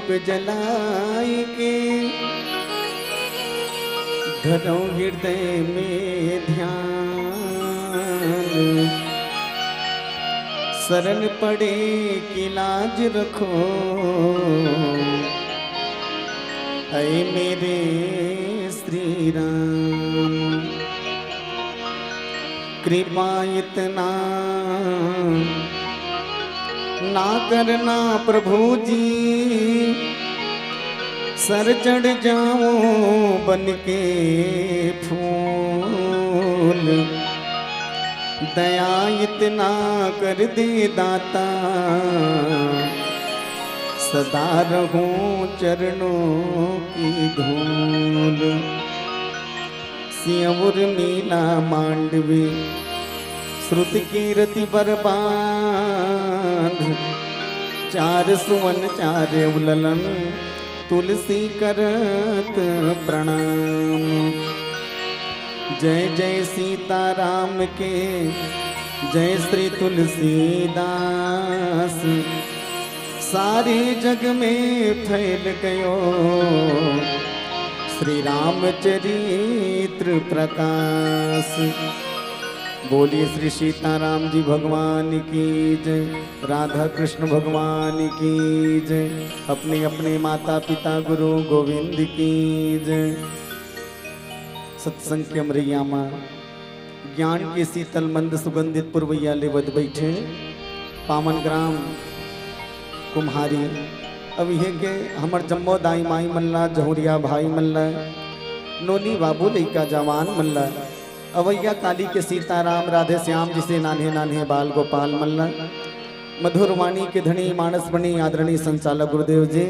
दीप जलाई के धरो हृदय में ध्यान, शरण पड़े की लाज रखो ऐ मेरे श्री राम। कृपा इतना ना करना प्रभु जी, सर चढ़ जाऊं बन के फूल। दया इतना कर दे दाता, सदा रहूं चरणों की धूल। सिंहवर मीला मांडवी श्रुत कीर्ति बरबाद, चार सुवन चार उललन तुलसी करत प्रणाम। जय जय सीताराम के जय श्री तुलसीदास, सारे जग में फैल गयो श्री रामचरित्र प्रकाश। बोलिए श्री सीताराम जी भगवान की जय, राधा कृष्ण भगवान की जय, अपने अपने माता पिता गुरु गोविंद की जय। सत्संग के अमरैया माँ ज्ञान के शीतल मंद सुगंधित पुरवैया लेवत बैठे पावन ग्राम कुम्हारी। अब ये के हमर जम्मो दाई माई मल्ला, जहुरिया भाई मल्ला, नोनी बाबू लैका जवान मल्ला, अवैया काली के सीताराम राधे श्याम जिसे नान्हे नान्हे बाल गोपाल मल्ला, मधुर वाणी के धनी मानस बनी आदरणीय संचालक गुरुदेव जी,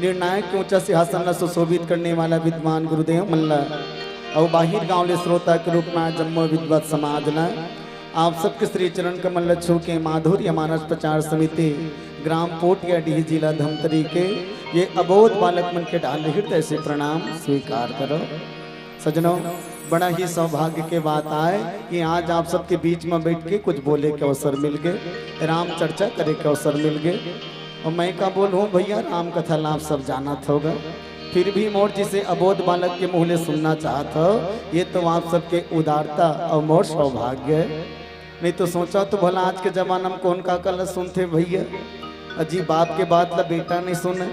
निर्णायक के ऊंचा सिंहासन सुशोभित करने वाला विद्वान गुरुदेव मल्ला, और बाहिर गांव ले श्रोता के रूप में जम्मो विद्वत समाज ला आप सबके श्री चरण कमल छू के माधुर्य मानस प्रचार समिति ग्राम पोटिया डीह जिला धमतरी के ये अबोध बालक मन के डाल हृदय से प्रणाम स्वीकार करो। सजनों, बड़ा ही सौभाग्य के बात आए कि आज आप सबके बीच में बैठ के कुछ बोले के अवसर मिल गए, राम चर्चा करे के अवसर मिल गए। और मैं क्या बोलूँ भैया, राम कथा लाभ सब जाना होगा, फिर भी मोर जिसे अबोध बालक के मुँह ले सुनना चाहत हो, ये तो आप सबके उदारता और मोर सौभाग्य है। नहीं तो सोचा तो भला आज के जमाना में कौन का कल सुनते भैया। अजी बाप के बात ला बेटा नहीं सुने,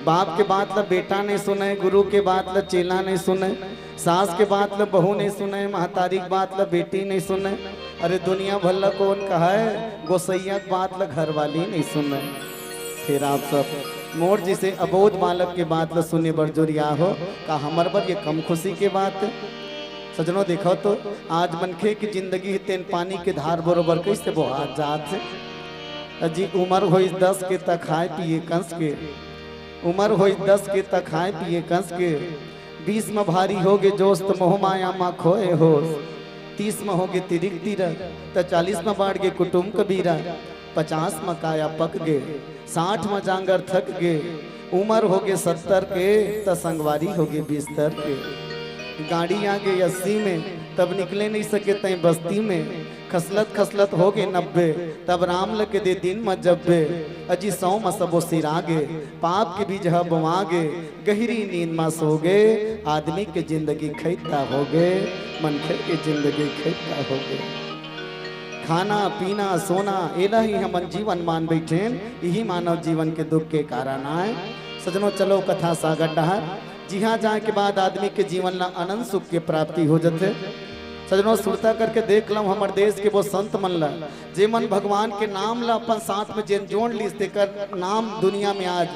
बाप के बात ला बेटा नहीं सुने, गुरु के बात ला चेला नहीं सुने, सास के बात ला बहू नहीं सुने, महतारी की बात ला बेटी नहीं सुने। अरे दुनिया भल्ला कौन कहा है, गोसैया की बात ला घर वाली नहीं सुने। फिर आप सब मोर जिसे अबोध बालक के बात ला सुने बरजोरिया हो का हमर बर ये कम खुशी के बात है। सजनों देखो तो आज मनखे की जिंदगी तेन पानी के धार बरोबर कैसे बहात जात है। अजी उम्र हो 10 के तक खाए पिए कंस के, उम्र हो 10 के तक खाए पिए कंस के, 20 में भारी होगे जोस्त मोह माया माँ खोए हो, 30 में होगे तिरिक तीरक, तो 40 में बाढ़ गे कुटुम कबीरा, 50 में काया पक गे, 60 में जांगर थक गे, उम्र होगे 70 के तो संगवारी होगे 20 के। गाड़ी आ गई 80 में तब निकले नहीं सके तय बस्ती में, खसलत खसलत हो गए 90 तब राम लग दे दिन में जब्बे। अजी 100 में सबो सिरागे, पाप के बीज बुआगे, गहरी नींद में सो गए, आदमी के जिंदगी खैता हो गए, मनखे की जिंदगी खैता हो गए। खाना पीना सोना एला ही हम जीवन मान बैठे, यही मानव जीवन के दुख के कारण आए। सजनों चलो कथा सागर डहर, जी हाँ जाए के बाद आदमी के जीवन ला अनंत सुख की प्राप्ति हो जाते। सजनों सुरता करके देख लम हमारे देश के वो संत मन ला, जे मन भगवान के नाम ला अपन साथ में जेन जोड़ ली कर नाम दुनिया में आज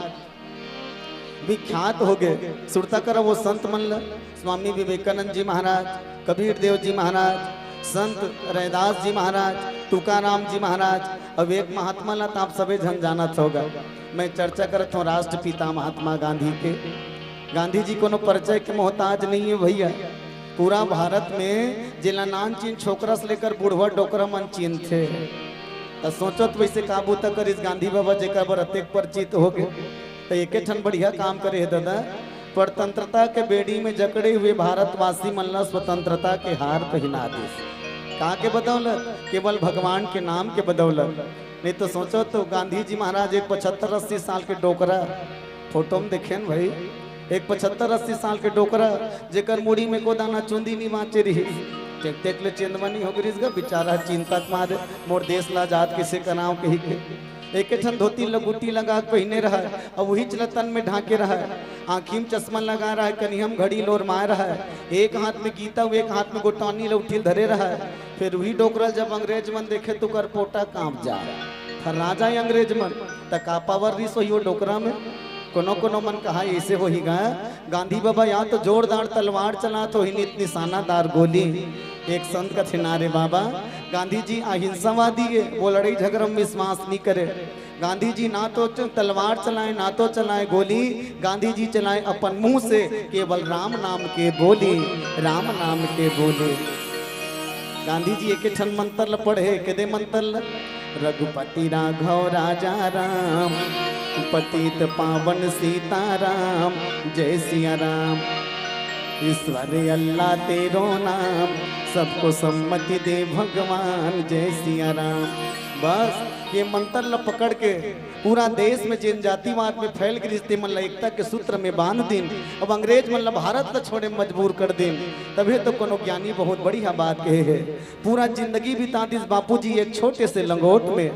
विख्यात हो गए। सुरता कर वो संत मन ला स्वामी विवेकानंद जी महाराज, कबीर देव जी महाराज, संत रैदास जी महाराज, तुकाराम जी महाराज, अब एक महात्मा ला तो आप सभी जन जानत होगा। मैं चर्चा करता हूँ राष्ट्रपिता महात्मा गांधी के। गांधी जी को परिचय के मोहताज नहीं है भैया। पूरा भारत में जिला नान चीन छोकरा से लेकर बूढ़वा डोकरा मन चीन थे। तो सोचो तो वैसे काबू तक कर इस गांधी बाबा जेका बर अत्यक परिचित हो गए तो एक ठन बढ़िया काम करे है दादा। स्वतंत्रता के बेड़ी में जकड़े हुए भारतवासी मन ला स्वतंत्रता के हार पहना दे। कहाँ के बदौलत? केवल भगवान के नाम के बदौलत। नहीं तो सोचो तो गांधी जी महाराज एक 75-80 साल के डोकरा फोटो में देखे न भाई एक 75-80 साल के डोकरा जेकर मुड़ी में को दाना चुंदी नहीं बाँचे रही टेक टेक ले चेंदमनी हो गई बेचारा चिंता मारे मोर देश ला जात किसे का नाम कही के एक ठन धोती लगुटी लगा पहने रहा है अब वही चलतन में ढाके रहा है आँखी में चश्मा लगा रहा है कनिहम घड़ी लोर मार रहा है एक हाथ में गीता एक हाथ में गोटानी लौटील धरे रहा है फिर वही डोकरल जब अंग्रेज मन देखे तो कर पोटा कांप जा राजा अंग्रेज मन तका पावर रिस हो डोकरा में कोनो कोनो मन कहा ऐसे हो ही गया गांधी बाबा यहाँ तो जोरदार तलवार चला तो ही निशानादार गोली एक संत का थिनारे बाबा गांधी जी अहिंसावादी है वो लड़ाई झगड़ा में विश्वास नहीं करे गांधी जी ना तो तलवार चलाए ना तो चलाए गोली गांधी जी चलाए अपन मुंह से केवल राम नाम के बोली राम नाम के बोले गांधी जी एक ठन मंत्र पढ़े के मंत्र रघुपति राघव राजा राम पतित पावन सीताराम जय सिया राम ईश्वर अल्लाह तेरो नाम सबको सम्मति दे भगवान जय सिया राम। बस ये मंत्र पकड़ के पूरा देश में जनजातिवाद में फैल के रिश्ते मन एकता के सूत्र में बांध दिन अब अंग्रेज मन भारत ला छोड़े मजबूर कर दिन तभी तो कोनो ज्ञानी बहुत बढ़िया बात कहे है पूरा जिंदगी बिता दिस बापूजी एक छोटे से लंगोट में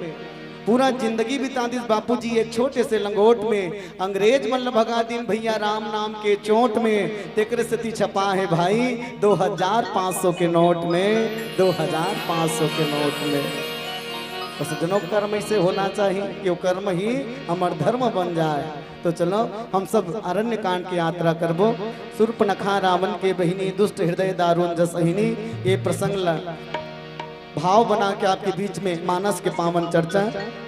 पूरा जिंदगी बिता दिस बापूजी एक छोटे से लंगोट में अंग्रेज मन भगा दिन भैया राम नाम के चोट में तेकर से छपा है भाई 2500 के नोट में 2500 के नोट में बस जनों कर्म ऐसे होना चाहिए कि वो कर्म ही हमार धर्म बन जाए। तो चलो हम सब अरण्य कांड की यात्रा करबो शूर्पणखा रावण के बहिनी दुष्ट हृदय दारुण जसहिनी ये प्रसंग भाव बना के आपके बीच में मानस के पावन चर्चा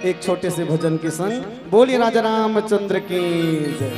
एक छोटे से भजन के संग बोलिए राजा रामचंद्र की जय।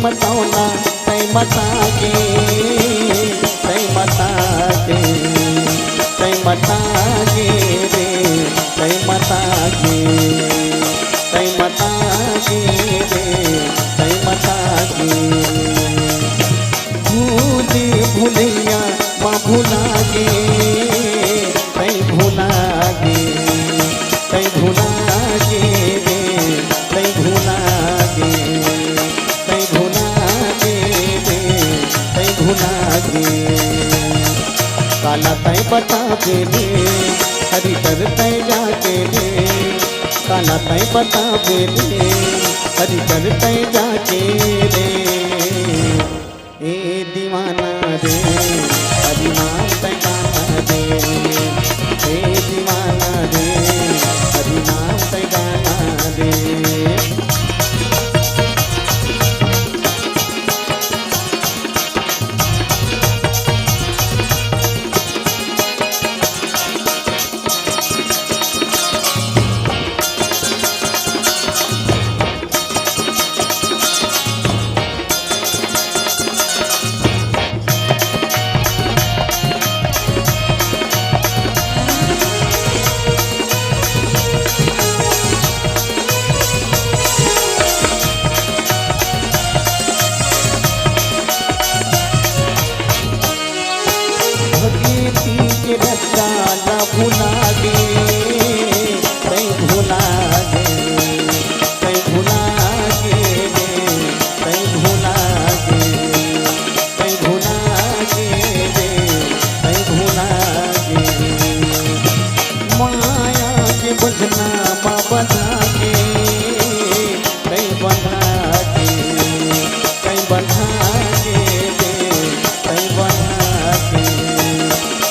मताना तै मता के तै मता के तै मता के रे तै मता के तै मता के रे तै मता के भूली भूलिया माँ भुला गे तै भुला गे तै भुला गे रे तै भुला गे काला तय बता दे रे हरि कर तय जाके रे काला तय बता दे रे हरि कर तय जाके रे ए दीवाना रे हरि नाम तय गाना रे ए दीवाना रे हरि नाम तय गाना रे। गीती के रक्षा न भुला गे कहीं भुला गे कहीं भुला गे कहीं भुला गे कहीं भुला गे कहीं भुला गे माया के बजना माँ बना के कहीं बना के कहीं बना के कहीं बना के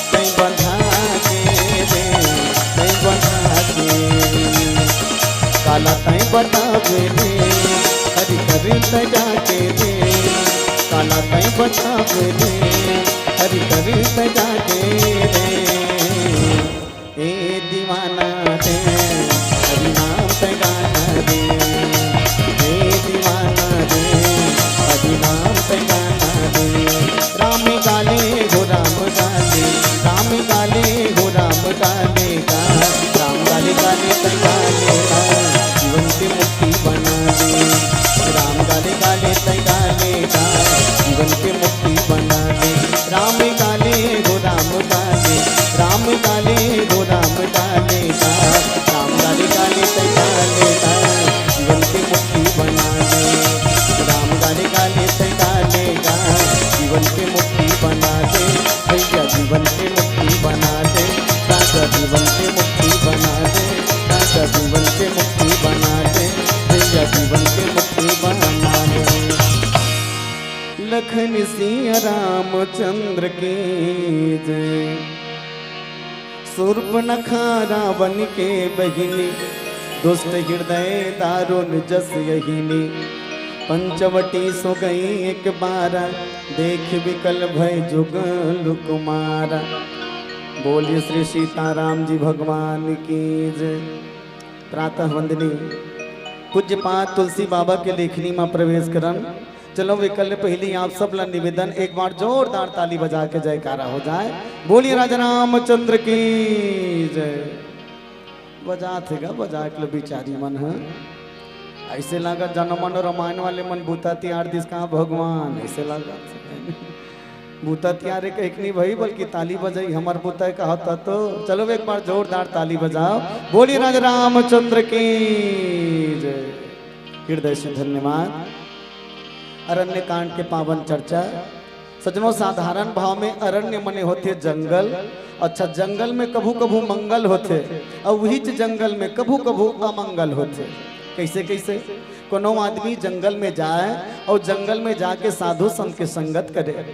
कहीं बना के कहीं बना के काला कहीं बतावे दे हरी करी सजा के दे काला कहीं बतावे दे हरी करी सजा के दे ए दीवाना दे हरि नाम पे गाना दे ए दीवाना दे हरि नाम पे गाना दे राम गाले हो राम गाले राम गाले हो राम गाले का राम गाले गाले पे गाले का जीवन की मुक्ति बना दे राम गाले गाले पे गाले का जीवन की मुक्ति बना दे राम गाले हो राम गाले राम गाले हो राम गाले का राम गाले गाले पे गाले का जीवन की मुक्ति बना दे राम गाले गाले पे गाले का जीवन की मुक्ति बना दे भैया जीवन की मुक्ति बना दे राजा जीवन की मुक्ति बना दे राजा जीवन की मुक्ति बना दे भैया जीवन की मुक्ति बना दे लखन सिंह रामचंद्र की जय सूर्पनखा रावण के बहिनी दुष्ट हृदय दारुण जस यहिनी पंचवटी सो गई एक बारा देख विकल भय जुगल कुमारा बोलिए श्री सीताराम जी भगवान की जय। प्रातः वंदनी पूज्यपाद तुलसी बाबा के लेखनी में प्रवेश करन चलो विकल्प पहले आप सब ला निवेदन एक बार जोरदार ताली बजा के जयकारा हो जाए बोलिए राजा रामचंद्र की जय। बजा थे बजा के बिचारी मन है ऐसे लगा जनमन रामायण वाले मन बूता त्यार दिस कहाँ भगवान ऐसे लगा बूता त्यारे एक नहीं भाई बल्कि ताली बजाई हमार बूता कहा था तो चलो एक बार जोरदार ताली बजाओ बोलिए राजा रामचंद्र की जय। हृदय से धन्यवाद। अरण्य कांड के पावन चर्चा सजनों साधारण भाव में अरण्य मने होते जंगल अच्छा जंगल में कभू कभू मंगल होते और वही जंगल में कभू कभू अमंगल होते कैसे कैसे कोनो आदमी जंगल में जाए और जंगल में जाके साधु संत के संगत करे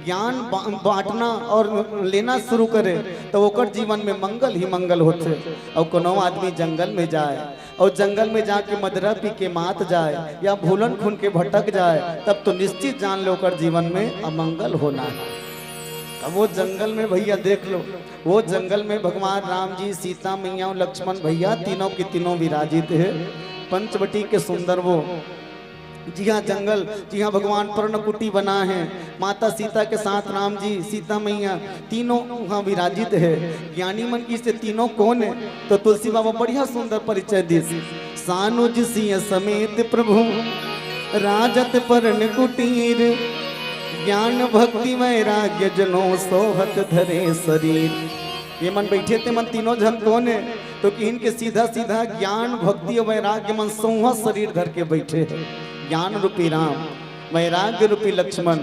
ज्ञान बांटना और लेना शुरू करे तो ओकर जीवन में मंगल ही मंगल होते और कोनो आदमी जंगल में जाए और जंगल में जाके मदरा पी के मात जाए या भूलन खून के भटक जाए तब तो निश्चित जान लो कर जीवन में अमंगल होना है। अब वो जंगल में भैया देख लो वो जंगल में भगवान राम जी सीता मैया और लक्ष्मण भैया तीनों के तीनों विराजित है पंचवटी के सुंदर वो जी हाँ जंगल जी हाँ भगवान पर्णकुटी बना है माता सीता के साथ राम जी सीता मैया तीनों वहाँ विराजित है। ज्ञानी मन की से तीनों कौन है तो तुलसी बाबा बढ़िया सुंदर परिचय दी सानुज सिंह समेत प्रभु राजत पर्णकुटीर ज्ञान भक्ति वैराग्य जनों सोहत धरे शरीर। ये मन बैठे थे मन तीनों जन कौन है तो कि इनके सीधा सीधा ज्ञान भक्ति और वैराग्य मन सोहा शरीर धर के बैठे हैं। ज्ञान रूपी राम वैराग्य रूपी लक्ष्मण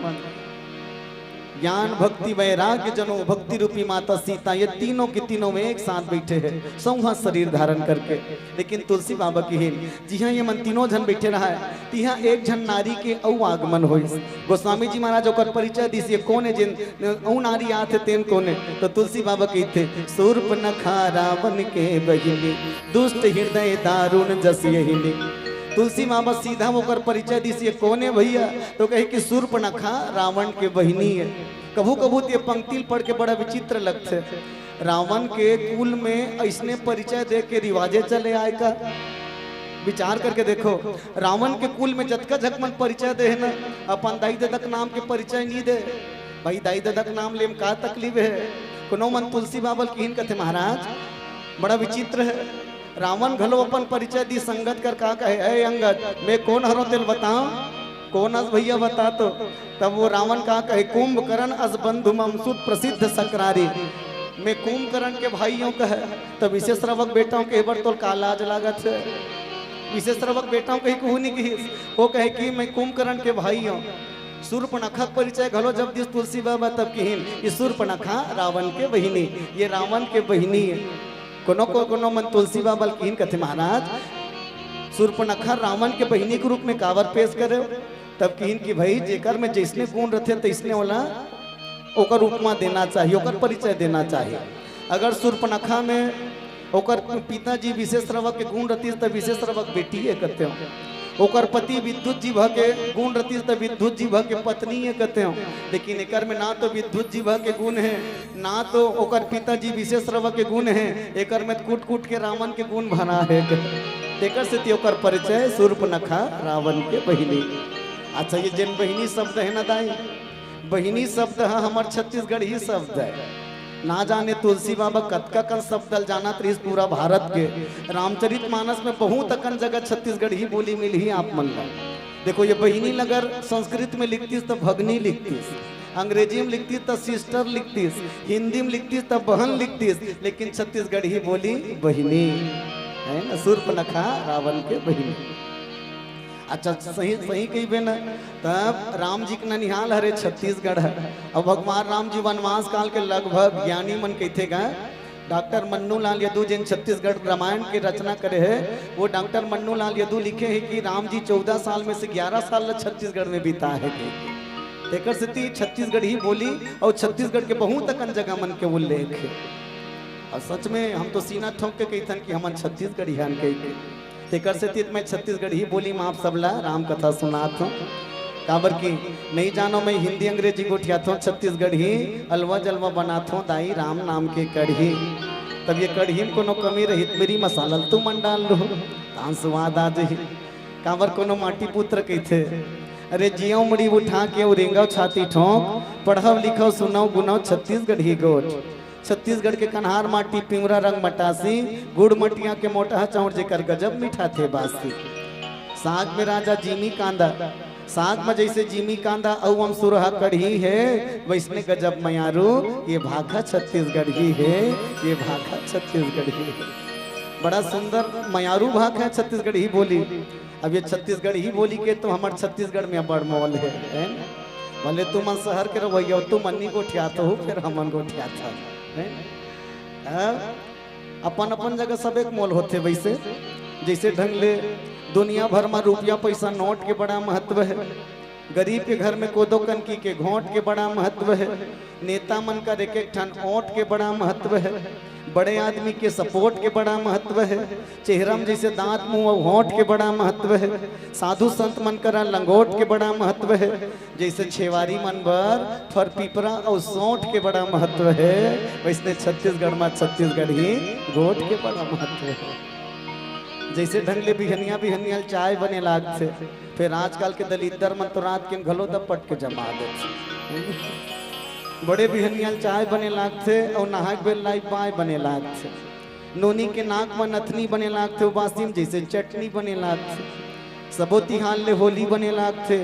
ज्ञान भक्ति वैराग्य जनो भक्ति रूपी माता सीता ये तीनों के तीनों में एक साथ बैठे हैं संहा शरीर धारण करके। लेकिन तुलसी बाबा की हेल जी हाँ ये मन तीनों जन बैठे रहा है तो यहाँ एक जन नारी के औ आगमन हो गोस्वामी जी महाराज ओकर परिचय दी ये कौन है जिन औ नारी आते तेन कौन है तो तुलसी बाबा के थे सूर्पनखा रावण के बहिनी दुष्ट हृदय दारुण जस यहिनी। तुलसी बाबा सीधा होकर परिचय दी ये कौन है भैया तो कहे कि सूर्पनखा रावण के बहिनी है। कभू कभू ये पंक्ति पढ़ के बड़ा विचित्र लगते रावण के कुल में ऐसने परिचय दे के रिवाजे चले आए का विचार करके देखो रावण के कुल में जतका झकमन परिचय दे है ना अपन दाई ददक नाम के परिचय नहीं दे भाई दाई ददक नाम ले का तकलीफ है कोनो मन तुलसी बाबा की कथे महाराज बड़ा विचित्र है। रावण घलो अपन परिचय दी संगत कर कहा कहे अंगद मैं कौन हरो तेल बताओ कौन अस भैया बता तो। तब वो रावण कहा कहे कुंभकर्ण अस बंधु ममसुत प्रसिद्ध सकरारी, मैं कुंभकर्ण के भाइयों का है। तब विशेष श्रवक बेटाओं के एबर तो कालाज लागत है, विशेष श्रवक बेटाओं कही कहू नहीं की, वो कहे कि मैं कुंभकर्ण के भाई हूँ। सूर्पणखा परिचय घलो जब दिस तुलसी बाबा तब कहिन ये सूर्पणखा रावण के बहिनी, ये रावण के बहिनी है। कोनो मन तुलसी बाबा कहिन कथे महाराज सूर्पणखा रावण के बहिनी के रूप में कावर पेश करे। तब कहिन कि भाई जेकर में जिसने गुण रथे तैसने वाला ओकर उपमा देना चाहिए, ओकर परिचय देना चाहिए। अगर सूर्पणखा में ओकर पिताजी विशेष श्रवक के गुण रती तब विशेष श्रवक बेटी है कहते हो, ओकर पति विद्युत जी भ के गुण रती तब विद्युत जी भ के पत्नी है कहते हो। लेकिन एकर में ना तो विद्युत जी भ के गुण है, ना तो ओकर पिताजी विशेष श्रवक के गुण है, एकर में कूट कूट के रावण के गुण भरा है। एकर से ओकर परिचय सूर्पणखा रावण के बहिनी। अच्छा ये जिन बहिनी शब्द है ना दाई, बहिनी शब्द है हमार छत्तीसगढ़ ही शब्द है। ना जाने तुलसी बाबा कतका कन शब्द जाना इस पूरा भारत के रामचरित मानस में बहुत अकन जगह छत्तीसगढ़ ही बोली मिली ही आप मन लो। देखो ये बहिनी अगर संस्कृत में लिखती तो भगनी लिखती, अंग्रेजी में लिखती तो सिस्टर लिखती, हिंदी में लिखती तो बहन लिखती, लेकिन छत्तीसगढ़ ही बोली बहिनी है ना, सूर्पणखा रावण के बहिनी। अच्छा सही सही कही बे ना। तब राम जी के ननिहाल हरे छत्तीसगढ़ है और भगवान राम जी वनवास काल के लगभग ज्ञानी मन कहते गए डॉक्टर मन्नू लाल यदू जिन छत्तीसगढ़ रामायण की रचना करे है, वो डॉक्टर मन्नू लाल यदू लिखे है कि राम जी 14 साल में से 11 साल छत्तीसगढ़ में बिता है। एक छत्तीसगढ़ ही बोली और छत्तीसगढ़ के बहुत अकन जगह मन के उल्लेख है। और सच में हम तो सीना ठोक के कहते कि हम छत्तीसगढ़ ही कह तेकर से तीत मैं छत्तीसगढ़ ही बोली में आप सबला राम कथा सुनात हूँ। काबर की नहीं जानो मैं हिंदी अंग्रेजी गोठियात हूँ, छत्तीसगढ़ ही अलवा जलवा बनात हूँ दाई राम नाम के कढ़ी। तब ये कढ़ी में कोनो कमी रही मेरी मसाला तू मन डाल लो तान स्वाद आ जाही। काबर कोनो माटी पुत्र कहते अरे जियो मुड़ी उठा के रेंगाव छाती ठोंक, पढ़ाओ लिखाओ सुनाओ गुनाओ छत्तीसगढ़ ही गोठ। छत्तीसगढ़ के कन्हार माटी पिंगरा रंग मटासी, गुड़ मटिया के मोटा चाउर जेकर गजब मीठा थे बासी। साग में राजा जीमी कांदा, साग में जैसे जीमी कांदा औ सुरहा कढ़ी है, वैसने गजब मयारू ये भाखा छत्तीसगढ़ ही है, ये भाखा छत्तीसगढ़ ही है। बड़ा सुंदर मयारू भाखा है छत्तीसगढ़ ही बोली। अब ये छत्तीसगढ़ ही बोली के तो हमारे छत्तीसगढ़ में बड़ मॉल है। भले तुम मन शहर के रवैया तुम अन्नी गोठियात हो फिर हमन गोठियात अपन अपन जगह सब एक मोल होते। वैसे जैसे ढंग ले दुनिया भर में रुपया पैसा नोट के बड़ा महत्व है, गरीब के घर में कोदो कनकी के घोंट के बड़ा महत्व है, नेता मन का एक एक ठन ओट के बड़ा महत्व है, बड़े आदमी के सपोर्ट के बड़ा महत्व है, चेहरा में जैसे दांत मुंह और होंठ के बड़ा महत्व है, साधु संत मन करा लंगोट के बड़ा महत्व है, जैसे छेवारी मन बर फर पिपरा और सोंठ के बड़ा महत्व है, वैसे छत्तीसगढ़ में छत्तीसगढ़ ही गोट के बड़ा महत्व है। जैसे ढंग ले बिहनिया बिहनिया चाय बने लागते, फिर आजकल के दलितर मन तो रात के घलो दपट के जमा देते। बड़े बिहनियल चाय बने लागते और नहाक बेल लाई पाए बने लागते, नोनी के नाक में नथनी बने लागते, बासी में जैसे चटनी बने लागते, सबो तिहान ले होली बने लागते,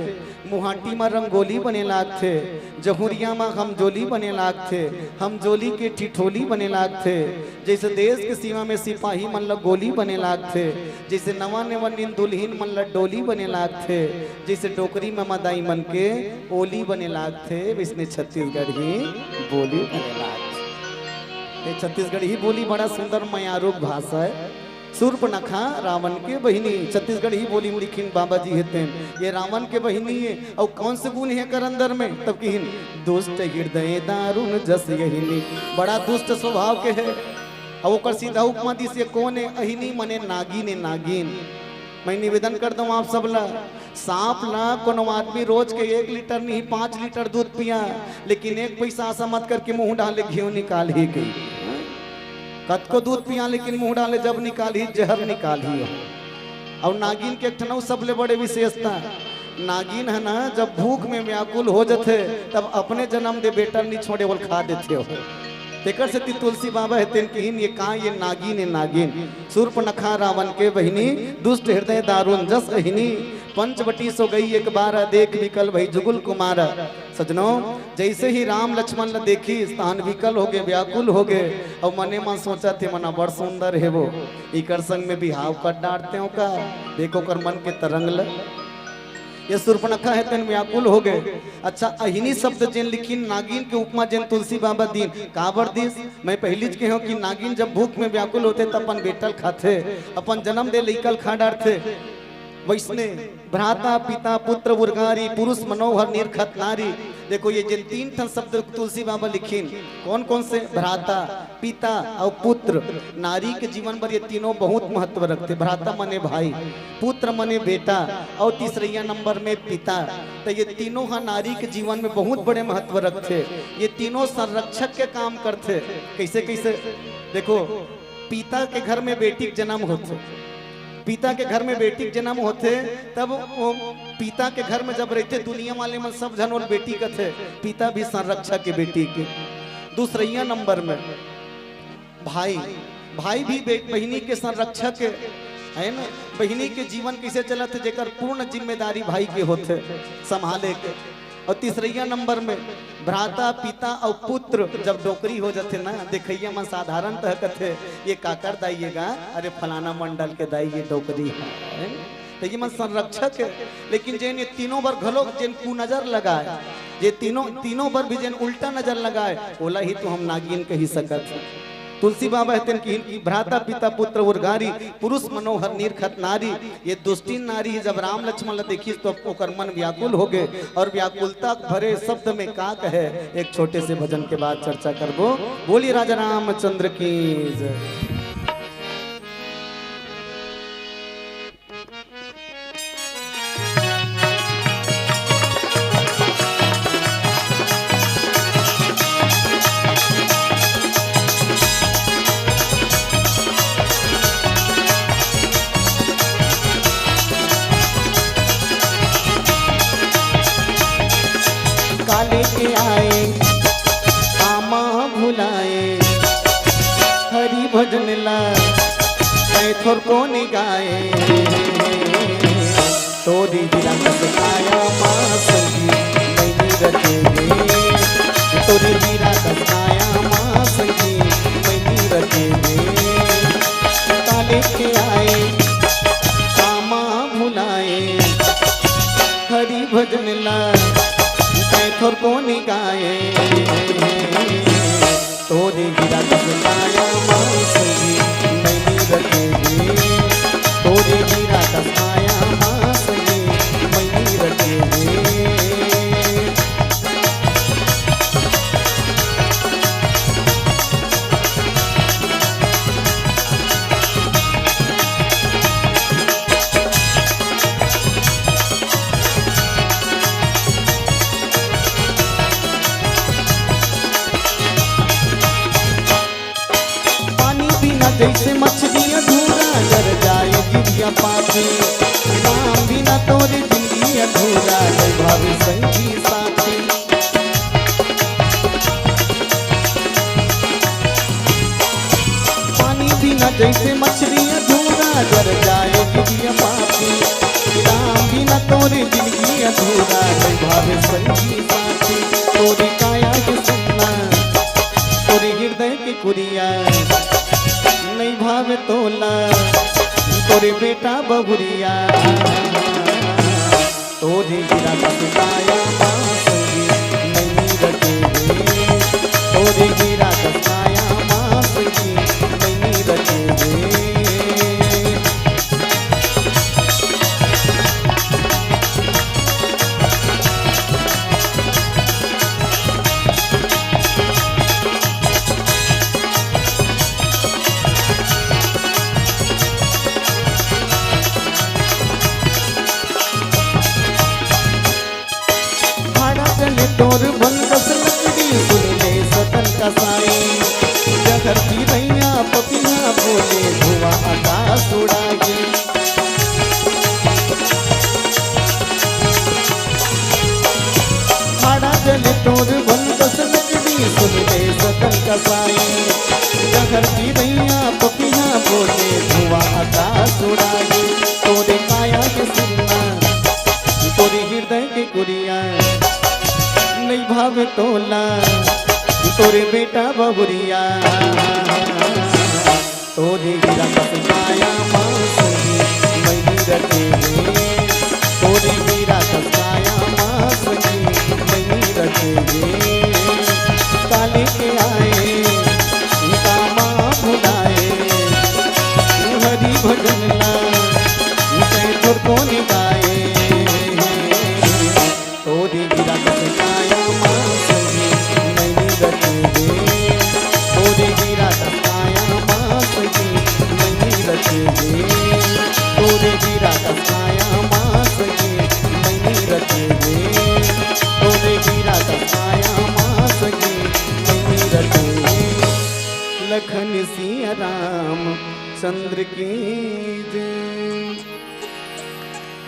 मुहाटी में रंगोली बने लागते, जहुरिया में हमजोली बने लागते, हमजोली के ठिठोली बने लागते, जैसे देश के सीमा में सिपाही मन ल गोली बने लागते, जैसे नवा नवा नींद दुल्हीन मन ल डोली बने लागते, जैसे टोकरी में मदाई मन के ओली बने लागते, इसने छत्तीसगढ़ ही बोली बने लागते। छत्तीसगढ़ ही बोली बड़ा सुंदर मयारूप भाषा है। सूर्पणखा रावण के बहिनी, छत्तीसगढ़ ही बोली लिखिन बाबा जी हेते ये रावण के बहिनी है। और कौन से गुण है कर अंदर में तब की दुष्ट हृदय दारुण जस यहिनी, बड़ा दुष्ट स्वभाव के है। और ओकर सीधा उपमा दी से कौन है अहिनी मने नागिन है नागिन। मैं निवेदन करता हूँ आप सब ला, सांप ला कोनो आदमी रोज के 1 लीटर नहीं 5 लीटर दूध पिया, लेकिन 1 पैसा ऐसा मत करके मुंह डाले घी निकाल ही गई। कत को दूध पिया लेकिन मुंह डाले जब निकाल ही जहर निकाल ही। और नागिन के ठनऊ सबले बड़े विशेषता नागिन है ना, जब भूख में व्याकुल हो जाते तब अपने जन्म दे बेटा नहीं छोड़े बोल खा देते हो। तेकर से तुलसी बाबा है तेन की ये कहा ये नागिन है नागिन। सूर्पणखा रावण के बहिनी दुष्ट हृदय दारुण जस अहिनी, पंचवटी सो गई एक बार देख विकल भई जुगुल कुमार। सजनों जैसे ही राम लक्ष्मण ने देखी स्थान विकल हो गए, व्याकुल हो गए और मने मन सोचा थे मना बड़ सुंदर है वो, इकर संग में बिहाव कर डांटते हो का, देखो कर मन के तरंगल ये सुर्पणखा है तेन व्याकुल हो गए। अच्छा अहिनी शब्द जिन लिखी नागिन के उपमा जिन तुलसी बाबा दीन काबर दिस। मैं पहली ज कहो कि नागिन जब भूख में व्याकुल होते तो अपन बेटल खाते, अपन जन्म दे लेकल खा डारते। वैसने भ्राता पिता पुत्र उर्गारी पुरुष मनोहर निर्खत नारी। देखो ये जिन तीन ठन शब्द तुलसी बाबा लिखीन कौन कौन से, भ्राता पिता और पुत्र। नारी के जीवन पर ये तीनों बहुत महत्व रखते। भ्राता मने भाई, पुत्र मने बेटा और तीसरा नंबर में पिता। तो ये तीनों हाँ नारी के जीवन में बहुत बड़े महत्व रखते। ये तीनों संरक्षक के काम करते। कैसे कैसे देखो, पिता के घर में बेटी के जन्म होते, पिता के घर में बेटी के जन्म होते, तब वो पिता के घर में जब रहते दुनिया वाले में सब जन और बेटी का थे, पिता भी संरक्षक के बेटी के। दूसरा नंबर में भाई, भाई भी बहिनी के संरक्षक है ना। बहिनी के जीवन कैसे चलते जेकर पूर्ण जिम्मेदारी भाई के होते संभाले के। और तीसरा नंबर में भ्राता पिता और पुत्र जब डोकरी हो जाते ना, देखिए मैं साधारण तह कथे ये काकर दाइएगा, अरे फलाना मंडल के दाई ये डोकरी है, तो ये मैं संरक्षक है। लेकिन जिन ये तीनों बार घलो जिन कुनजर लगाए, ये तीनों बार भी जिन उल्टा नजर लगाए, ओला ही तो हम नागिन कही सकत है। तुलसी बाबा कहते हैं कि भ्राता पिता पुत्र उर्गारी पुरुष मनोहर निर्खत नारी। ये दुष्टिन नारी जब राम लक्ष्मण देखी तो ओकर मन व्याकुल हो गए। और व्याकुलता भरे शब्द में का कहे, एक छोटे से भजन के बाद चर्चा करबो। बोलिए राजा रामचंद्र की जय। लेके आए आमा भुलाए, हरि भजन ला थोर को निगाए। तोरी जिला कसाया माँ संगी मैनी रखेगे, तोरी जिला कसाया माँ संगी मैनी रखेगे। काले के आए आमा भुलाए, हरि भजन ला थोर को निगाए। तोरे गिरा कसाया माँ संगी मैनी रखेगी, तोरे गिरा कसाया माँ संगी मैनी रखेगी। जैसे मछली अधूरा जर जाए गिरिया पाछे, राम बिना तोरे जिंदगी अधूरा भावे संगी साथी। पानी बिना जैसे मछली अधूरा जर जाए गिरिया पाछे, राम बिना तोरे जिंदगी अधूरा भावे संगी साथी। तोरे काया के सुनना, तोरे हृदय के कुरिया नहीं भावे तोला, तोरे बेटा बहुरिया। तोरे गिरा कसाया माँ संगी मैनी रखेगे, तोरे गिरा कसाया माँ संगी मैनी रखेगे। तोर बनकस लकड़ी सुन ले सतन कसाई, जगर की रैया पपिया बोले धुआं आकाश उड़ागे। खाड़ा जले तोर बनकस लकड़ी सुन ले सतन कसाई, जगर की रैया पपिया बोले धुआं आकाश उड़ागे। तोरे काया के सुनना, बेटा बहुरिया तोरे हीरा कसकाया माँ संगी मैनी रखे तोरे हीरा कसकाया माँ संगी मैनी रखे काली के आए कामा भुलाए हरि भजन ला तुर को निगाए तोरे हीरा कसकाया माँ संगी मैनी रखे तोरे हीरा कसकाया माँ संगी मैनी रखे तोरे हीरा कसकाया माँ संगी मैनी रखे तोरे हीरा कसकाया माँ संगी मैनी रखे लखन सिया राम चंद्र की जय।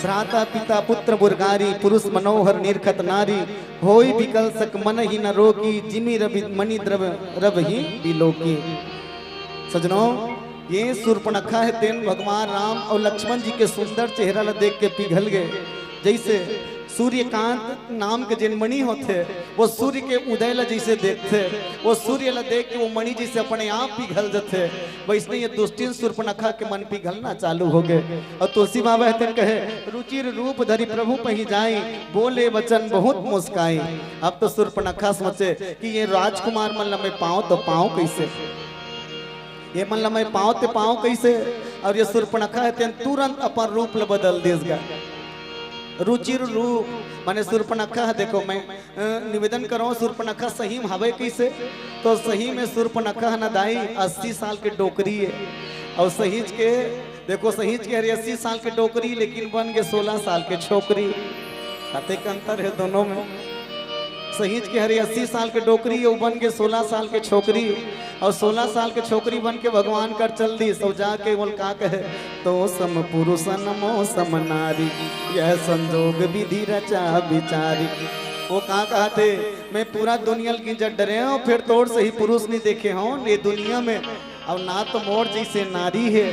भ्राता पिता पुत्र बुर्गारी पुरुष मनोहर निर्खत नारी होई विकल सक मन ही न रोकी जिमी रवि मणि द्रव रव ही बिलोकी। सजनों ये सूर्पणखा है तेन भगवान राम और लक्ष्मण जी के सुंदर चेहरा ला देख के पिघल गए। जैसे सूर्यकांत नाम के जिन मणि होते वो सूर्य के उदय ला जैसे देखते वो सूर्य ला देख के वो मणि जैसे अपने आप पिघल जाते वैसे ये दुष्टिन सूर्पणखा के मन पिघलना चालू हो गए। और तुलसी बाबा हतन कहे रुचिर रूप धरि प्रभु पही जाई बोले वचन बहुत मुस्काई। अब तो सूर्पणखा सोचे कि ये राजकुमार मन लमे पाँव तो पाँव कैसे, ये मन लमे पाँव ते पाँव कैसे। और ये सूर्पणखा है तुरंत अपन रूप ला बदल देगा। रुचिर रूप माने सूर्पणखा है। देखो मैं निवेदन करो सूर्पणखा सही में हवे कैसे तो सही में सूर्पणखा न दाई 80 साल के डोकरी है और सहीज के देखो सहीज के 80 साल के डोकरी लेकिन बन के 16 साल के छोकरी। खाते का अंतर है दोनों में। सहीज के 80 साल के डोकरी है वो बन के 16 साल के छोकरी और 16 साल के छोकरी बन के भगवान कर चल दी सब जाके बोल का कहे तो सम पुरुष नमो सम नारी यह संजोग विधि रचा बिचारी। वो कहाँ कहा थे मैं पूरा दुनिया की जट डरे हूँ फिर तोड़ से ही पुरुष नहीं देखे हों ये दुनिया में। अब ना तो मोर जैसे नारी है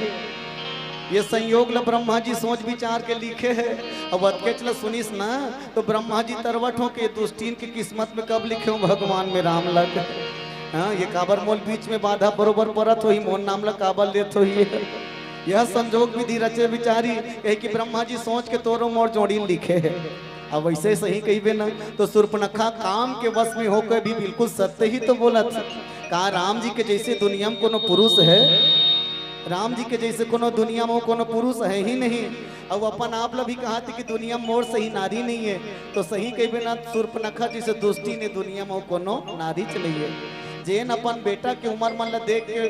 ये संयोग ल ब्रह्मा जी सोच विचार के लिखे है। अब अतके चला सुनिस ना तो ब्रह्मा जी तरवट हो के दुष्टीन की किस्मत में कब लिखे हो भगवान में राम लग। हाँ ये काबर मोल बीच में बाधा बरोबर परत हो ही मोन नाम ला काबर लेत हो यह संजोग विधि रचे विचारी कहे कि ब्रह्मा जी सोच के तोरो मोर जोड़ी लिखे है। अब वैसे सही कही ना तो सूर्पणखा काम के वश में होकर भी बिल्कुल सत्य ही तो बोला था। कहा राम जी के जैसे दुनिया में कोनो पुरुष है, राम जी के जैसे कोनो दुनिया में कोनो पुरुष है ही नहीं। अब अपन आप ला भी कहा थी कि दुनिया में मोर सही नारी नहीं है तो सही कही ना सूर्पणखा जैसे दोस्ती ने दुनिया में कोनो नारी चली है। जेन अपन बेटा की उम्र मन ला देख के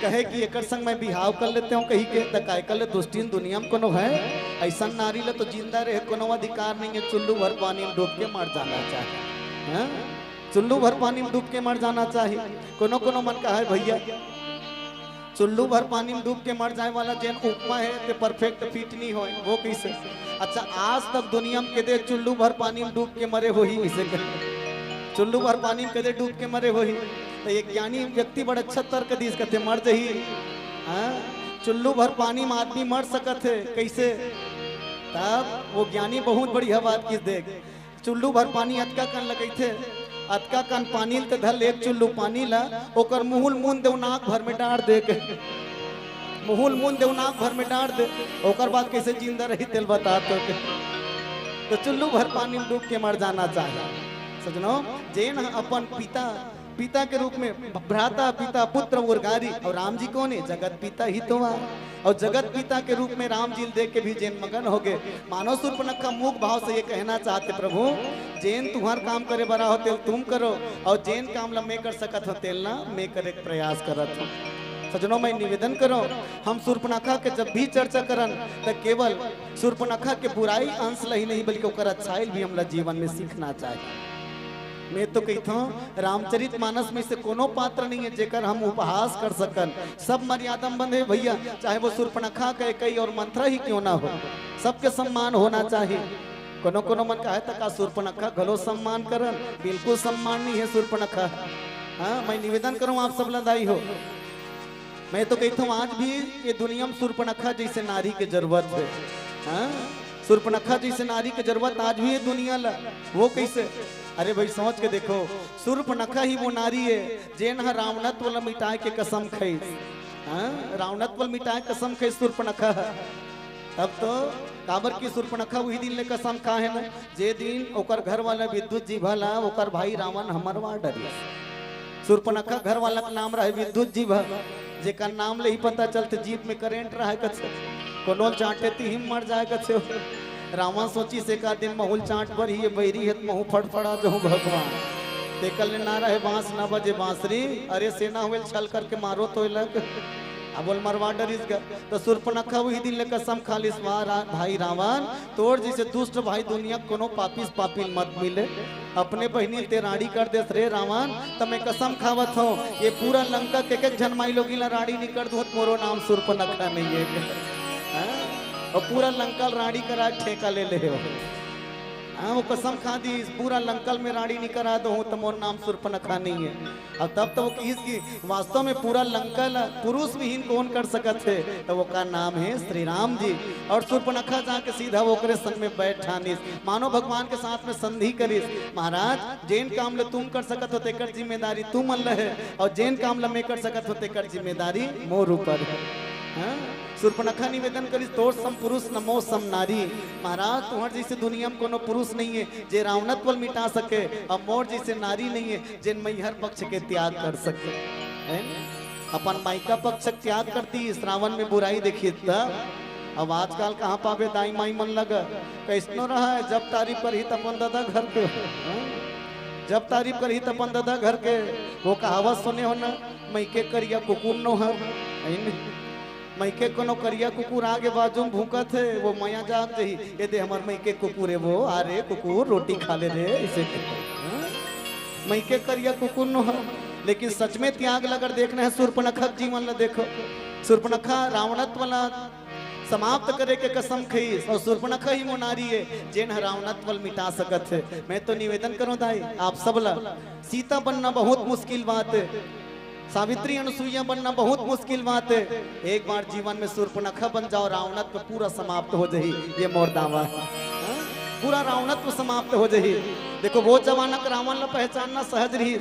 कहे कि एक संग मैं बिहाव कर लेते हूँ कहीं के तकाय कर ले दोस्तीन दुनिया में कोनो है ऐसा नारी ला तो जिंदा रहे कोनो अधिकार नहीं है। चुल्लू भर पानी में डूब के मर जाना चाहिए। चुल्लू भर पानी में डूब के मर जाना चाहिए। कोनो कोनो मन का है भैया चुल्लू भर पानी में डूब के मर जाए वाला जैन उपमा है ते परफेक्ट फिट नहीं हो वो कैसे। अच्छा आज तक दुनिया में कदे चुल्लू भर पानी में डूब के मरे हो ही इसे चुल्लू भर पानी में कदे डूब के मरे हो ही तो एक ज्ञानी व्यक्ति बड़ा अच्छा तर्क दिस कहते मर जही। चुल्लू भर पानी में आदमी मर सकत है कैसे तब वो ज्ञानी बहुत बढ़िया बात की देख चुल्लू भर पानी अटका कन लगे थे अतका कान पानी ते धल एक चुल्लू पानी ला ओकर मुहुल मुन देव नाक भर में डार दे के मुहुल मुन देव नाक भर में डार दे ओकर बाद कैसे जिंदा रही तेल बता तो चुल्लू भर पानी में डूब के मर जाना चाहिए। सजनों जैन अपन पिता के रूप में भ्राता पिता पुत्र उर्गारी और राम जी कौन है जगत पिता ही तो और जगत पिता के रूप में राम जी देख के भी जैन मगन हो गए। मानव सूर्पणखा मूक भाव से ये कहना चाहते प्रभु जैन तुम्हार काम करे बड़ा हो तेल तुम करो और जैन काम ला मैं कर सकत हो तेल ना मैं करे प्रयास करत हो। सजनों मैं निवेदन करो हम सूर्पणखा के जब भी चर्चा करन तो केवल सूर्पणखा के बुराई अंश ला ही नहीं बल्कि ओकर अच्छाई भी हमला जीवन में सीखना चाहिए। मैं तो कहता हूँ रामचरित मानस में से कोनो पात्र नहीं है जेकर हम उपहास कर सकन। सब मर्यादा बंद है भैया चाहे वो सूर्पणखा का कई और मंत्र ही क्यों ना हो सबके सम्मान होना चाहिए। कोनो कोनो मन का है तका सूर्पणखा गलो सम्मान करन बिल्कुल सम्मान नहीं है सूर्पणखा। हाँ मैं निवेदन करूँ आप सब लदाई हो। मैं तो कहता हूँ आज भी ये दुनिया में सूर्पणखा जैसे नारी की जरूरत है। हाँ सूर्पणखा जैसे नारी की जरूरत आज भी है दुनिया ला। वो कैसे अरे भाई सोच के देखो, शूर्पणखा ही वो नारी है जेन ह रावणत्व मिटाए के कसम खाई। रावणत्व मिटाए कसम खाई शूर्पणखा। तब तो काबर की शूर्पणखा वही दिन ले कसम खा है ना, जे दिन ओकर घर वाला विद्युत जी भला ओकर भाई रावण हमरवा डरी। शूर्पणखा घर वाला का नाम रहे विद्युत जी भल, जेकर नाम ले ही पता चलते जीप में करेंट रहा कछे, कोनो चाटे ती हिम मर जाए कछे। रावण सोची से का दिन महूल चाट पर ही ये बैरी है महू फड़फड़ा जो भगवान देखल ना रहे बांस ना बजे बांसुरी। अरे सेना हुए छल करके मारो तो लग अब बोल मरवा डरिस गा। तो शूर्पणखा वही दिन ले कसम खालिस भाई रावण तोड़ जैसे दुष्ट भाई दुनिया कोनो पापिस पापी मत मिले, अपने बहनी ते राड़ी कर देस रे रावण। तो मैं कसम खावत हूँ ये पूरा लंका के जनमाई लोगी ला राड़ी नहीं कर दो मोरो नाम शूर्पणखा नहीं है। और पूरा लंकल राड़ी करा ठेका ले ले हो। वो कसम खा दी पूरा लंकल में राड़ी नहीं करा दो तो मोर नाम शूर्पणखा नहीं है। अब तब तो वो की वास्तव में पूरा लंकल पुरुष विहीन कौन कर सकत है, तो वो का नाम है श्री राम जी। और शूर्पणखा जाके सीधा वो करे संग में बैठानिस, मानो भगवान के साथ में संधि करिस। महाराज जेन काम ले तुम कर सकत हो तेकर जिम्मेदारी तुम मन है, और जेन काम ले मैं कर सकत हो तेकर जिम्मेदारी मोर ऊपर है। शूर्पणखा निवेदन करी तोर सम पुरुष नमो सम नारी। महाराज तुम्हारे जैसे दुनिया में कोनो पुरुष नहीं है जे रावणत्व मिटा सके, और मोर जैसे नारी नहीं है जिन मैहर पक्ष के त्याग कर सके। अपन माइका पक्ष त्याग करती श्रावण में बुराई देखी तब। अब आजकल कहाँ पावे दाई माई मन लगा कैसनो रहा है, जब तारीफ कर ही तपन दादा घर के, जब तारीफ कर ही तपन दादा घर के। वो कहावत सुने हो ना, मैके करिया कुकुर नो हर मैके कोनो करिया कुकुर आगे बाजू भूखत है, वो मैया जाग जही ये दे हमार मैके कुकुर है वो, अरे कुकुर रोटी खा ले रे इसे मैके करिया कुकुर नो है। लेकिन सच में त्याग लगर देखना है शूर्पणखा जीवन ला देखो। शूर्पणखा रावणत्व ला समाप्त करे के कसम खई, और शूर्पणखा ही वो नारी है जेन रावणत्व मिटा सकत है। मैं तो निवेदन करूं दाई आप सब ला, सीता बनना बहुत मुश्किल बात है, सावित्री अनुसुईया बनना बहुत मुश्किल बात है। एक बार जीवन में शूर्पणखा बन जाओ रावणत्व पूरा समाप्त हो जाही, ये मोर दावा है। पूरा रावणत्व समाप्त हो जाही। देखो वो जवानक रावण ला पहचानना सहज रही,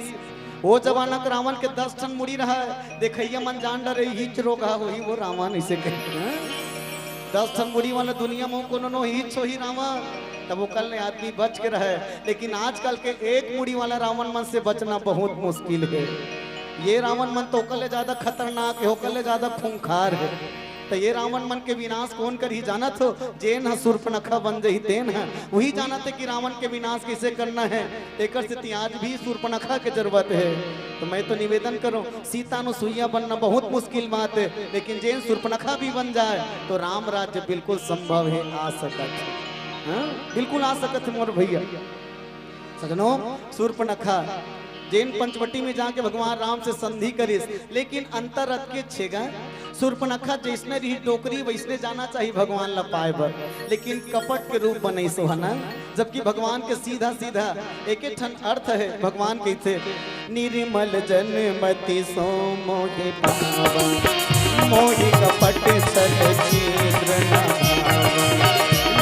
वो जवानक रावण के 10 टन मुड़ी रहा है, देखिए मन जान डरे हिच रोगा वही वो रावण इसे कहते हैं। 10 टन मुड़ी वाला दुनिया में कोनो नो हिच हो ही रावण, तब वो कल आदमी बच के रहे। लेकिन आजकल के एक मुड़ी वाला रावण मन से बचना बहुत मुश्किल है। ये रावण मन तो कल ज्यादा खतरनाक है, कल ज्यादा खूंखार है। तो ये रावण मन के विनाश कौन कर ही जानत हो, जेन ह शूर्पणखा बन जही तेन है वही जानत है कि रावण के विनाश कैसे करना है। एकर से आज भी शूर्पणखा के जरूरत है। तो मैं तो निवेदन करूं सीता अनुसुईया बनना बहुत मुश्किल बात है, लेकिन जेन शूर्पणखा भी बन जाए तो राम राज्य बिल्कुल संभव है, आ सकत है, बिल्कुल आ सकत है मोर भैया सजनों। शूर्पणखा जेन पंचवटी में जाके भगवान राम से संधि करिस, लेकिन अंतर रथ के छेगा शूर्पणखा जैसने रही टोकरी वैसने जाना चाहिए भगवान ला पाए बर, लेकिन कपट के रूप बने सोहना। जबकि भगवान के सीधा सीधा एक ठन अर्थ है भगवान कहते निर्मल जनमति सो मोहि पावा, मोहि कपट छल छिद्र न भावा।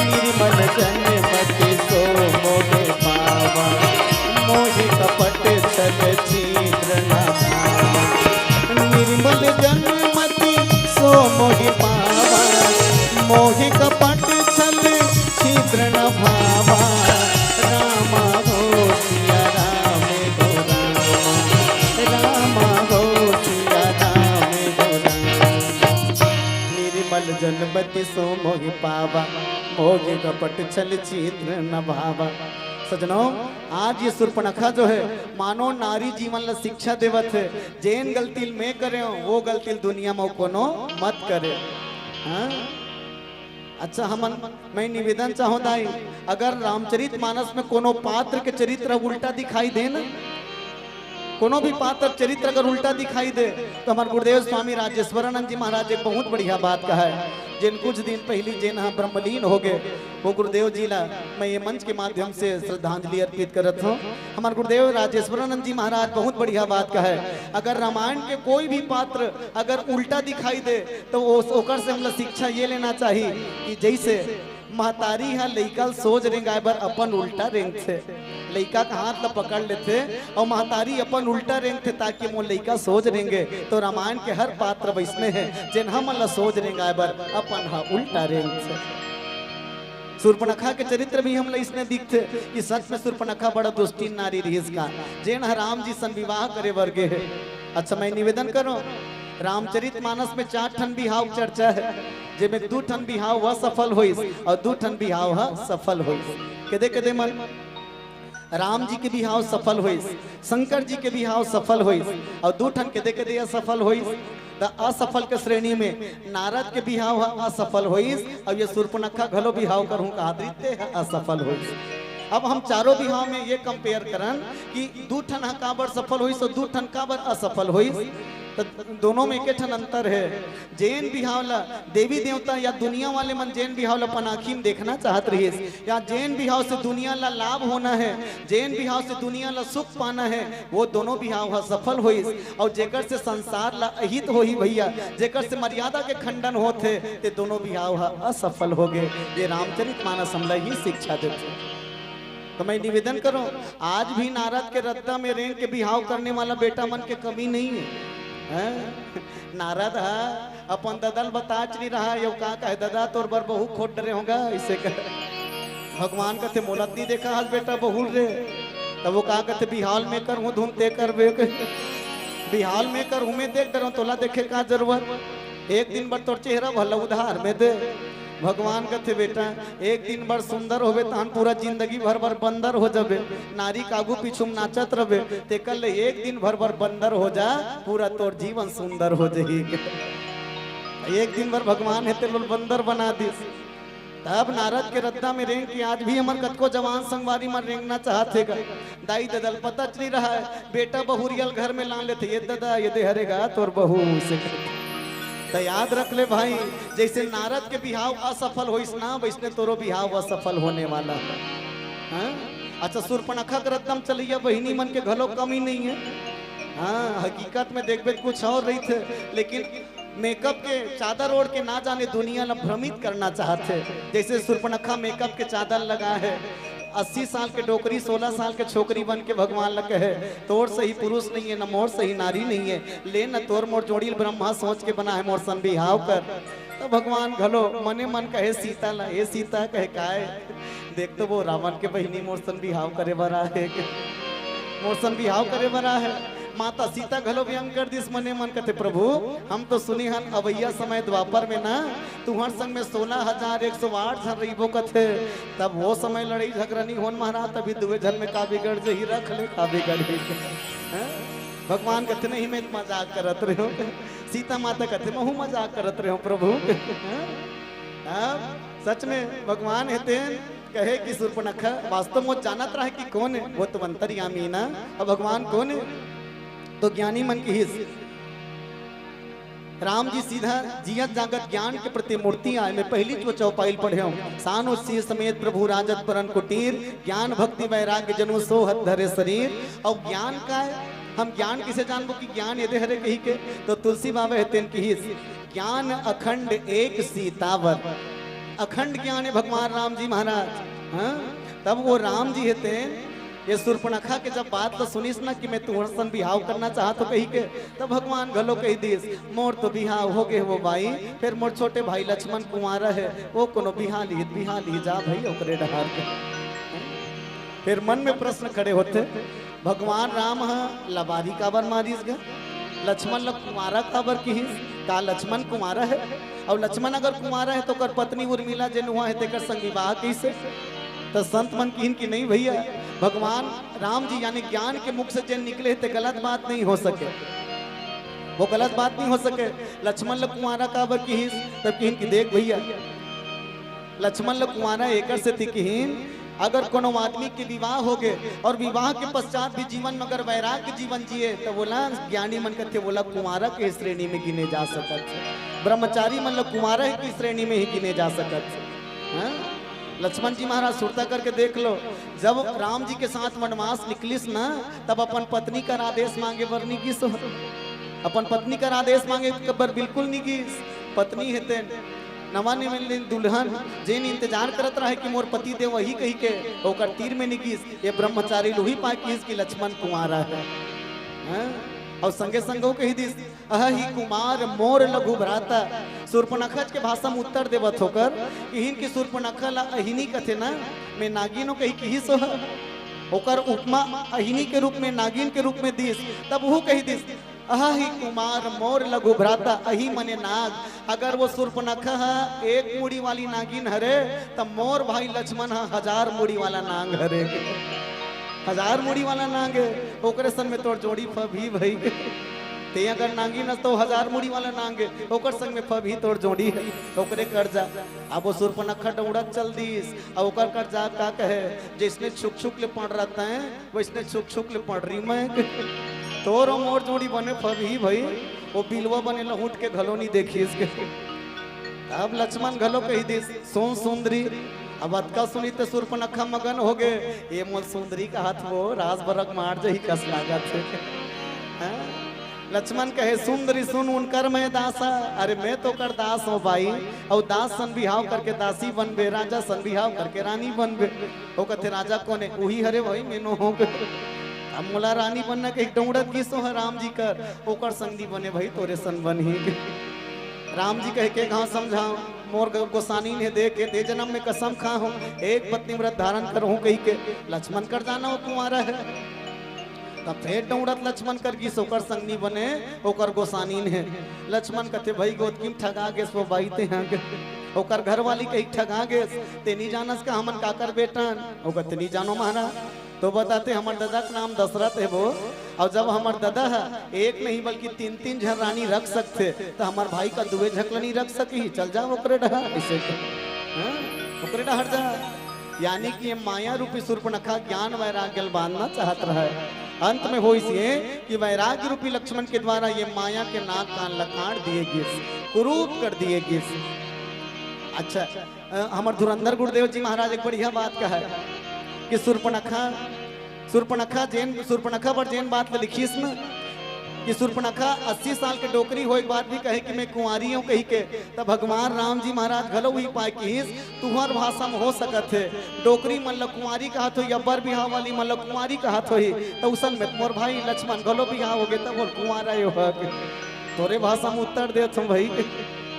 निर्मल जनमति सो मोहि पावा, मोहि कपट छल छिद्र न भावा। निर्मल जनमति सो मोहि पावा, मोहि कपट छल छिद्र न भावा। रामा हो सिया राम हो रामा, रामा हो सिया राम हो राम। निर्मल जनमति सो मोहि पावा, मोहि कपट छल छिद्र न भावा। सजनों आज ये शूर्पणखा जो है मानो नारी जीवन ला शिक्षा देवत है, जेन गलती में करे वो गलती दुनिया में कोनो मत करे। हाँ? अच्छा हमन मैं निवेदन चाहूँ दाई, अगर रामचरित मानस में कोनो पात्र के चरित्र उल्टा दिखाई दे ना, कोनो भी पात्र चरित्र अगर उल्टा दिखाई दे तो हमारे गुरुदेव स्वामी राजेश्वरानंद जी महाराज एक बहुत बढ़िया बात कहा है। जिन कुछ दिन पहले जिन हाँ ब्रह्मलीन हो गए वो गुरुदेव जी ला मैं ये मंच के माध्यम से श्रद्धांजलि अर्पित करत हूँ। हमारे गुरुदेव राजेश्वरानंद जी महाराज बहुत बढ़िया बात कहा है, अगर रामायण के कोई भी पात्र अगर उल्टा दिखाई दे तो ओकर से हम लोग शिक्षा ये लेना चाहिए कि जैसे महतारी है लइका सोच रेंगाए बर अपन उल्टा रेंग थे, लइका का हाथ ला पकड़ लेते और महतारी अपन उल्टा रेंग थे ताकि मोर लइका सोच रेंगे। तो रामायण के हर पात्र वैसने हैं जिन हम ला सोच रेंगाए बर अपन हा उल्टा रेंग थे। शूर्पणखा के चरित्र भी हम इसने दिखते कि सच में शूर्पणखा बड़ा दुष्टीन नारी रही इसका जेन राम जी सन विवाह करे वर्गे है। अच्छा मैं निवेदन करो रामचरित मानस में 4 ठन बिहाव चर्चा है, जेमें 2 ठन बिहाव वह सफल होइस और 2 ठन बिहाव ह सफल होइस। कदे कदे मन राम जी के बिहाव सफल होइस, शंकर जी के बिहाव सफल होइस और 2 ठन कदे कदे असफल होइस। तो असफल के श्रेणी में नारद के बिहाव असफल होइस और ये शूर्पणखा घलो बिहाव करहूं कहा है असफल होइस। अब हम चारों बिहाव में ये कंपेयर करन कि 2 ठन काबर सफल होइस और 2 ठन काबर असफल होइस। तो दोनों में एक ठन अंतर है। जैन बिहाव ला देवी देवता या दुनिया वाले मन जैन बिहाव ला पनाखी में देखना चाहत रही, या जैन बिहाव से दुनिया ला लाभ होना है, जैन बिहाव से दुनिया ला सुख पाना है, वो दोनों बिहाव सफल होइस। और जेकर से संसार ला अहित होही भैया, जेकर से मर्यादा के खंडन होते ते दोनों बिहाव असफल हो गए। ये रामचरित मानस हमला ही शिक्षा देते। तो मैं निवेदन करूं आज भी नारद के रद्दा में रेंग के बिहाव करने वाला बेटा मन के कमी नहीं है। नारद अपन ददल बताच नहीं रहा यो का कहे दादा तोर बर बहु खोट डरे होगा इसे कह भगवान कहते मोलत नहीं देखा आज बेटा बहुल रे। तब वो कहा कहते बिहाल में कर हूँ धूम ते कर बिहाल में कर हूँ मैं देख डर तोला देखे का जरूरत। एक दिन बर तोर चेहरा भला उधार में दे। भगवान कहते बेटा एक दिन बड़ सुंदर होवे तहन पूरा जिंदगी भर भर बंदर हो जाबे। नारी कागू पीछू नाचत रहे ते कल एक दिन भर भर बंदर हो जा पूरा तोर जीवन सुंदर हो जाही। एक दिन भर भगवान है तेल बंदर बना दिस। तब नारद के रद्दा में रेंग की आज भी हमार कतको जवान संगवारी में रेंगना चाहते गा। दाई ददल पता चली रहा है बेटा बहुरियल घर में ला लेते ये दादा ये दे हरेगा तोर बहू से। तो याद रख ले भाई जैसे नारद के बिहाव असफल होइस ना वैसने तोरो बिहाव असफल होने वाला है। अच्छा शूर्पणखा के रद्दम चलिए बहिनी मन के घलो कमी नहीं है। हाँ हकीकत में देखबे कुछ और रही थे, लेकिन मेकअप के चादर ओढ़ के ना जाने दुनिया ला भ्रमित करना चाहते। जैसे शूर्पणखा मेकअप के चादर लगा है, 80 साल के डोकरी 16 साल के छोकरी बन के भगवान लगे है तोर सही पुरुष नहीं है न मोर सही नारी नहीं है, ले न तोर मोर जोड़ी ब्रह्मा सोच के बना है मोर सन बिहाव कर। तो भगवान घलो मने मन कहे सीता ला हे सीता कहे काहे देख तो वो रावण के बहिनी मोर सन बिहाव करे बरा है मोर सन बिहाव करे बरा है। माता सीता घलो व्यंग कर दिस मने मन कहते प्रभु हम तो सुनी हन अवैया समय द्वापर में ना तुम्हार संग में 16,108 जन रहीबो कथे। तब वो समय लड़ाई झगड़ा नहीं होन महाराज तभी दुए जन में का बिगड़ जही रख ले का बिगड़ भगवान कहते नहीं मैं मजाक करत रहे हो। सीता माता कहते महू मजाक करत रहे हो प्रभु। सच में भगवान हेते कहे कि शूर्पणखा वास्तव में जानत रहा कि कौन है वो तो अंतर्यामी ना। अब भगवान कौन है तो ज्ञानी मन की हिस्स राम जी सीधा जियत जागत ज्ञान के प्रति मूर्ति आए। मैं पहली जो चौपाई पढ़े हूँ सान उसी समेत प्रभु राजत परन कुटीर ज्ञान भक्ति वैराग्य जनु सोहत धरे शरीर। और ज्ञान का है हम ज्ञान किसे जानबो कि ज्ञान यदि हरे कही के तो तुलसी बाबा हेतेन की हिस्स ज्ञान अखंड एक सीतावर। अखंड ज्ञान है भगवान राम जी महाराज। हाँ तब वो राम जी हेतेन ये शूर्पणखा के जब बात तो सुनिस ना कि मैं तुम्हार सन बिहाव करना चाहत हो कही के तब भगवान घलो कही दिस मोर तो बिहाव हो गए वो भाई फिर मोर छोटे भाई लक्ष्मण कुमार है वो कोनो बिहा ली जा भाई ओकरे डहार के। फिर मन में प्रश्न खड़े होते भगवान राम लबारी काबर मारिस गा लक्ष्मण ल कुमारा काबर की का लक्ष्मण कुमारा है और लक्ष्मण अगर कुमारा है तो कर पत्नी उर्मिला जे हुआ है तेकर संग विवाह कैसे। तो संत मन की नहीं भैया भगवान राम जी यानी ज्ञान के मुख से जन निकले थे गलत बात नहीं हो सके, वो गलत बात नहीं हो सके। लक्ष्मण ल कुमारा काबर की तब की देख भैया लक्ष्मण ल कुमारा एकर से तिकहीन अगर कोनो आदमी के विवाह हो गए और विवाह के पश्चात भी जीवन में अगर वैराग्य जीवन जिए तो बोला ज्ञानी मन कहते बोला कुमारा के श्रेणी में गिने जा सकत। ब्रह्मचारी मन ल कुमारा की श्रेणी में ही गिने जा सकत। लक्ष्मण जी महाराज सुरता करके देख लो जब राम जी के साथ वनवास निकलिस ना तब अपन पत्नी का आदेश मांगे बर नहीं किस अपन पत्नी का आदेश मांगे बर बिल्कुल नहीं किस। पत्नी हेते नवा निमन दुल्हन जेन इंतजार करत रहे कि मोर पति देव वही कही के ओकर तीर में निकीस ये ब्रह्मचारी लोही पाकिस कि लक्ष्मण कुमार है हाँ? और संगे संगो कही दिस अहि कुमार मोर लघु भ्राता शूर्पणखा के भाषा में उत्तर देवत होकर इहिन की शूर्पणखा ला अहिनी कथे ना मैं नागिनो कही की सो ओकर उपमा अहिनी के रूप में नागिन के रूप में दिस तब वो कही दिस अहि कुमार मोर लघु भ्राता अहि मने नाग अगर वो शूर्पणखा एक मुड़ी वाली नागिन हरे तब मोर भाई लक्ष्मण 1000 मुड़ी वाला नाग हरे 1000 मुड़ी वाला नाग ओकरे सन में तोड़ जोड़ी फभी भई ते अगर नांगी न तो 1000 मुड़ी वाला नांगे ओकर संग में फभी तोड़ जोड़ी है ओकरे कर्जा अब वो शूर्पणखा दौड़त चल दीस और ओकर कर्जा का कहे जिसने छुक छुक ले पड़ रहता है वैसने छुक छुक ले पड़ रही मैं तोर मोर जोड़ी बने फभी भई वो बिलवा बने लहूट के घलो नहीं देखी इसके अब लक्ष्मण घलो कही दिस सोन सुंदरी अब अतका सुनी तो शूर्पणखा मगन हो गए ये मोल सुंदरी का हाथ वो राज बरक मार जही कस लागत है लक्ष्मण कहे सुंदरी सुन उनकर मैं दासा अरे मैं तो कर दास हूँ भाई और दास सन बिहाव करके दासी बनबे राजा सन बिहाव करके रानी बनबे वो कहते राजा कौन है वही हरे भाई मेनो हो गए अब मोला रानी बनना के डौड़त की सो है राम जी कर ओकर संगी बने भाई तोरे सन बन ही राम जी कह के गाँव समझाओ मोर गोसानी ने दे के दे जन्म में कसम खा हूँ एक पत्नी व्रत धारण करूँ कही के लक्ष्मण कर जाना हो तुम्हारा है तब फिर दौड़त लक्ष्मण कर की सोकर संगनी बने ओकर गोसानी ने लक्ष्मण कहते भाई गोदकिम ठगा गे सो बाई ते हैं ओकर घर वाली कही ठगा गे ते नहीं जानस का हमन काकर बेटन ओ कहते नहीं जानो महाराज तो बताते हमार दादा का नाम दशरथ है वो और जब हमार दादा है एक नहीं बल्कि 3-3 झन रानी रख सकते तो हमार भाई का दुए झकला नहीं रख सकी चल जा ओकरे डहर इसे ओकरे डहर जा यानी कि ये माया रूपी शूर्पणखा ज्ञान वैराग्य बांधना चाहत रहा है अंत में हो इसे कि वैराग्य रूपी लक्ष्मण के द्वारा ये माया के नाक कान लकाड़ दिए गए कुरूप कर दिए गए। अच्छा हमार धुरंधर गुरुदेव जी महाराज एक बढ़िया बात कहा है कि शूर्पणखा पर जैन बात लिखी इसमें कि शूर्पणखा 80 साल के डोकरी हो एक बात भी कहे कि मैं कुंवारी हूँ कही के तब भगवान राम जी महाराज घलो हुई पाए कि तुहर भाषा में हो सकत है डोकरी मतलब कुंवारी का हाथ हो या बर बिहाव वाली मतलब कुंवारी का हाथ हो तो उसन में मोर भाई लक्ष्मण घलो बिहाव हो गए तब बोल कुंवारा तोरे भाषा में उत्तर दे तुम भाई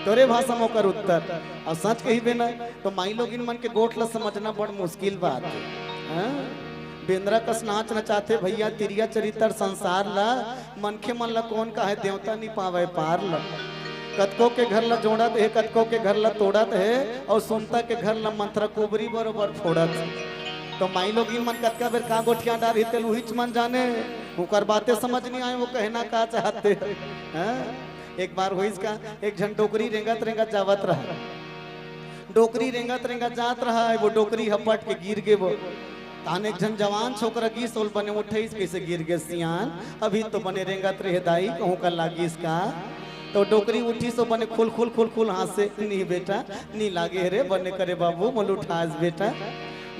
तोरे भाषा में कर उत्तर और सच कही बे ना तो माई लोग इन मन के गोठ ला समझना बड़ मुश्किल बात है बेंद्रा कस नाच नचाते भैया तिरिया चरित्र संसार ला मनखे मन ला कौन का है देवता नहीं पावे पार ला कतको के घर ला जोड़त है कतको के घर ला तोड़त है और सुनता के घर ला मंत्र कुबरी बरोबर फोड़त तो माई लोग इन मन कतका बेर का गोठिया डारी तेल उहिच मन जाने ओकर बातें समझ नहीं आए वो कहना का चाहते हैं। एक बार हुई इसका एक झन डोकरी रेंगत रेंगत जावत रहा डोकरी रेंगत रेंगत जात रहा है वो डोकरी हपट के गिर गए वो तान एक झन जवान छोकरा की सोल बने उठे कैसे गिर गए सियान अभी तो बने रेंगत रहे दाई कहूँ का लागी इसका तो डोकरी उठी सो बने खुल खुल खुल खुल हाथ से नहीं बेटा नहीं लागे रे बने करे बाबू मल उठास बेटा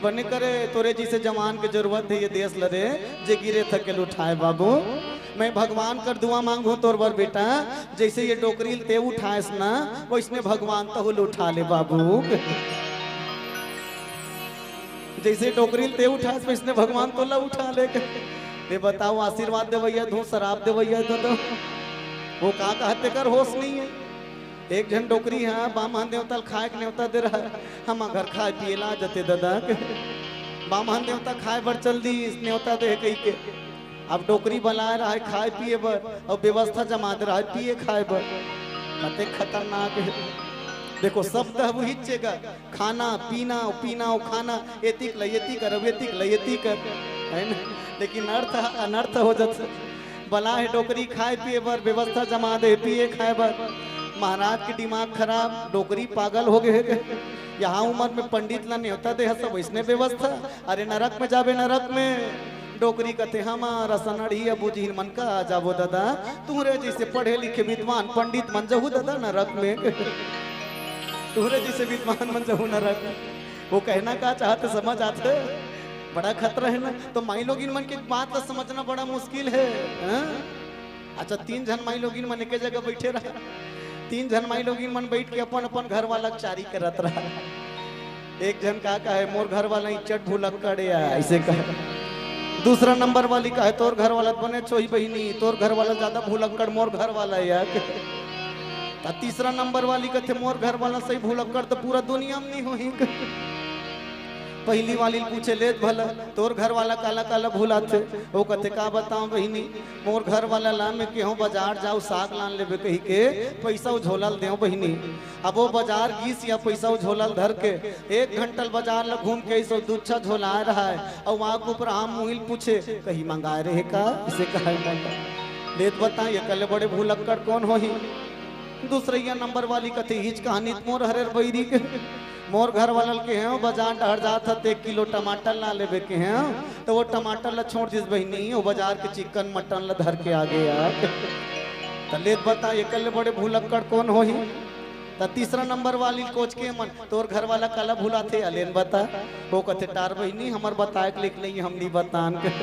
बने करे तोरे जिसे जवान के जरूरत है ये देश लड़े जे गिरे थके उठाए बाबू मैं भगवान कर दुआ मांगू तोर बर बेटा जैसे ये डोकरी ते उठाएस ना वैसने भगवान तहुल उठा ले बाबू जैसे डोकरी ते उठाएस वैसने भगवान तो ला उठा ले ये बताओ आशीर्वाद दे भैया धू शराब दे भैया तो वो का कहते कर होश नहीं है एक जन डोकरी है बामहन देवता खाए के न्योता दे रहा है हम घर खाए पिए ला जते दादा बामहन देवता खाए बर चल दी इस न्योता दे कही के अब डोकरी बना रहा है खाए पिए बर और व्यवस्था जमा दे रहा है पिए खाए बर कते खतरनाक है देखो सब दहबुहिचेगा खाना पीना पीना और खाना एतिक लयती कर वेतिक लयती कर है ना लेकिन अर्थ अनर्थ हो जाता बला है डोकरी खाए पिए बर व्यवस्था जमा दे पिए खाए बर महाराज के दिमाग खराब डोकरी पागल हो गए यहाँ उम्र में पंडित ला न्योता दे सब वैसने व्यवस्था अरे नरक में जाबे नरक में डोकरी कहते हमारा सनड़ी अबू जी मन का आ जाबो दादा तुहरे जैसे पढ़े लिखे विद्वान पंडित मन जहू दादा नरक में तुहरे जैसे विद्वान मन जहू नरक वो कहना का चाहते समझ आते बड़ा खतरा है ना तो माई लोग इन मन की बात का समझना बड़ा मुश्किल है। अच्छा 3 जन माई लोग इन मन एक जगह बैठे रहा तीन जन माई लोग मन बैठ के अपन अपन घर वाला चारी करत रहा। एक जन का है मोर घर वाला इज्जत भूलक्कड़ या ऐसे कहे। दूसरा नंबर वाली का है तोर घर वाला बने छोई बहिनी, तोर घर वाला ज्यादा भूलक्कड़ मोर घर वाला या। तीसरा नंबर वाली कहते मोर घर वाला सही भूलक्कड़ तो पूरा दुनिया में नहीं होही। पहली वाली पूछे ले भला तोर घर वाला काला काला भूला थे, वो कहते का बताऊं बहिनी मोर घर वाला ला में केहू बाजार जाओ साग लान लेबे कही के पैसा उझोलल देव बहिनी। अब वो बाजार गीस या पैसा उझोलल धर के 1 घंटा बाजार ला घूम के ऐसा दूछा झोला रहा है और वहां के ऊपर हम मुहिल पूछे कहीं मंगाए रहे का इसे कहा लेत बता ये कल बड़े भूलक्कड़ कौन हो ही। दूसरा नंबर वाली कथे हिच कहानी मोर हरेर बैरी के मोर घर वाला के हैं बाजार डहर जात था 1 किलो टमाटर ला लेबे के हैं तो वो टमाटर ला छोड़ दिस बहिनी वो बाजार के चिकन मटन ला धर के आ गया। तो लेत बता ये कल बड़े भूलक्कड़ कौन हो ही। तो तीसरा नंबर वाली कोच के मन तोर घर वाला काला भूला थे अलेन बता वो कथे टार बहिनी हमार बताए के लिख नहीं हम नहीं बतान के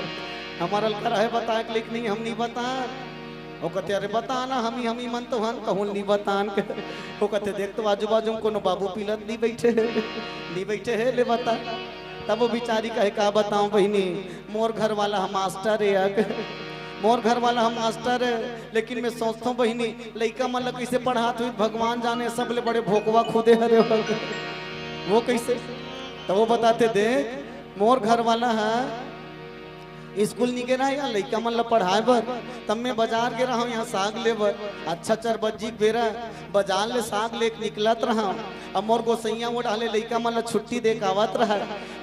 हमारा अलकर है बताए के लिख नहीं हम नहीं बतान। वो कहते अरे बताना हम ही मन तो हन कहूँ नहीं बतान के। वो कहते देख तो आजू बाजू को बाबू पीलत नहीं बैठे है ले बता। तब वो बिचारी कहे का बताऊं बहिनी मोर घर वाला हम मास्टर है मोर घर वाला हम मास्टर है लेकिन मैं सोचता हूँ बहिनी लड़का मतलब कैसे पढ़ात हुई भगवान जाने सब ले बड़े भोकवा खुदे हरे वो कैसे। तो वो बताते देख मोर घर वाला है स्कूल नहीं गया या लड़का मतलब पढ़ाए बर तब मैं बाजार गे रहा हूँ यहाँ साग ले बर अच्छा 4 बजी बेरा बाजार ले साग ले निकलत रहा अब मोर गोसैया वो डाले लड़का मतलब छुट्टी देख आवत रहा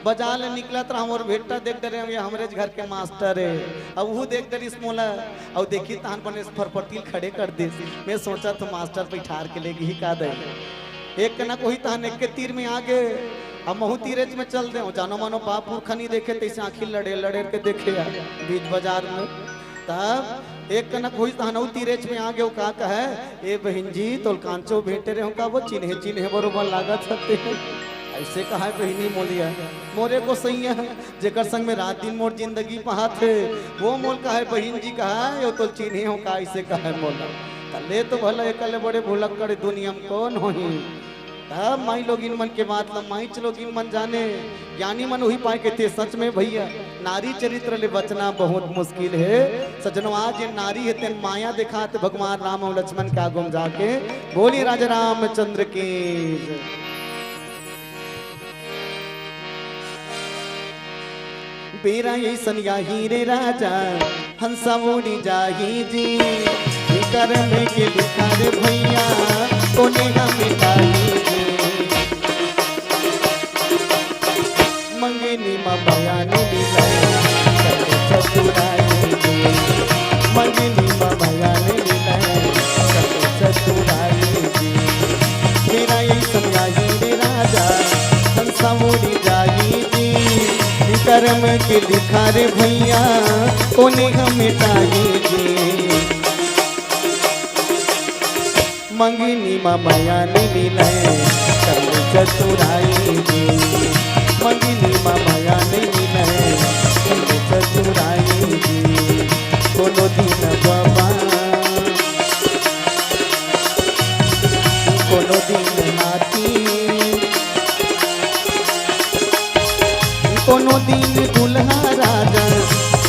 बाजार ले निकलत रहा और बेटा देख डरे ये हमारे घर के मास्टर है। अब वो देख डरी मोला और देखी तहन बने फरपटील खड़े कर दे। मैं सोचा तो मास्टर बैठार के लेगी ही का दे एक ना कोई तहन एक के तीर में आगे अब महू तीरेज में चल दे जानो मानो बाप खनी देखे तैसे आखिर लड़े के देखे बीच बाजार में। तब एक कनक हुई तहनऊ तीरेज में आ गए का कहे ए बहन जी तो कांचो भेटे रहे का वो चिन्हे बरोबर लागत सकते हैं ऐसे कहा बहनी मोलिया मोरे को सही है जेकर संग में रात दिन मोर जिंदगी पहा थे वो मोल का है बहन जी कहा यो तो चिन्हे हो का ऐसे कहा मोला ले तो भला एक बड़े भूलक्कड़ दुनिया में कौन हो ही। तब माई लोग इन मन के बात माई लोग इन मन जाने ज्ञानी मन वही पाए के थे सच में भैया नारी चरित्र ले बचना बहुत मुश्किल है। सजनो आज ये नारी है तेन माया दिखाते भगवान राम और लक्ष्मण का गुम जाके बोली राजा रामचंद्र की। बेरा ये सनिया हीरे राजा हंसा उड़ी जाही जी कर्म के लिखा रे भैया कोने हम मिटाही मंगनी माँ बयान मिलाए चतुराई मंगनी माँ बयान मिलाए चतुराई मेरा ये समझाई रे राजा हंसा उड़ी जाई जी कर्म के लिखा रे भैया कोने हम मिटाही जी मंगनी माया ने मिलाए कर्म चतुराई जी मंगनी माया ने मिलाए कर्म चतुराई जी कोनो दिन बाबा कोनो दिन नाती कोनो दिन दुल्हा राजा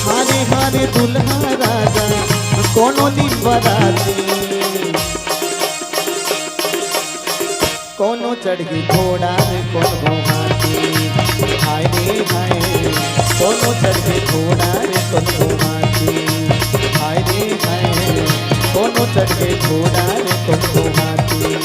हारे हारे दुल्हा राजा कोनो दिन बराती कोनो चढ़ी घोड़ा कोनो हाथी हाय रे हाय कोनो चढ़ी घोड़ा कोनो हाथी हाय रे हाय कोनो चढ़ी घोड़ा कोनो हाथी।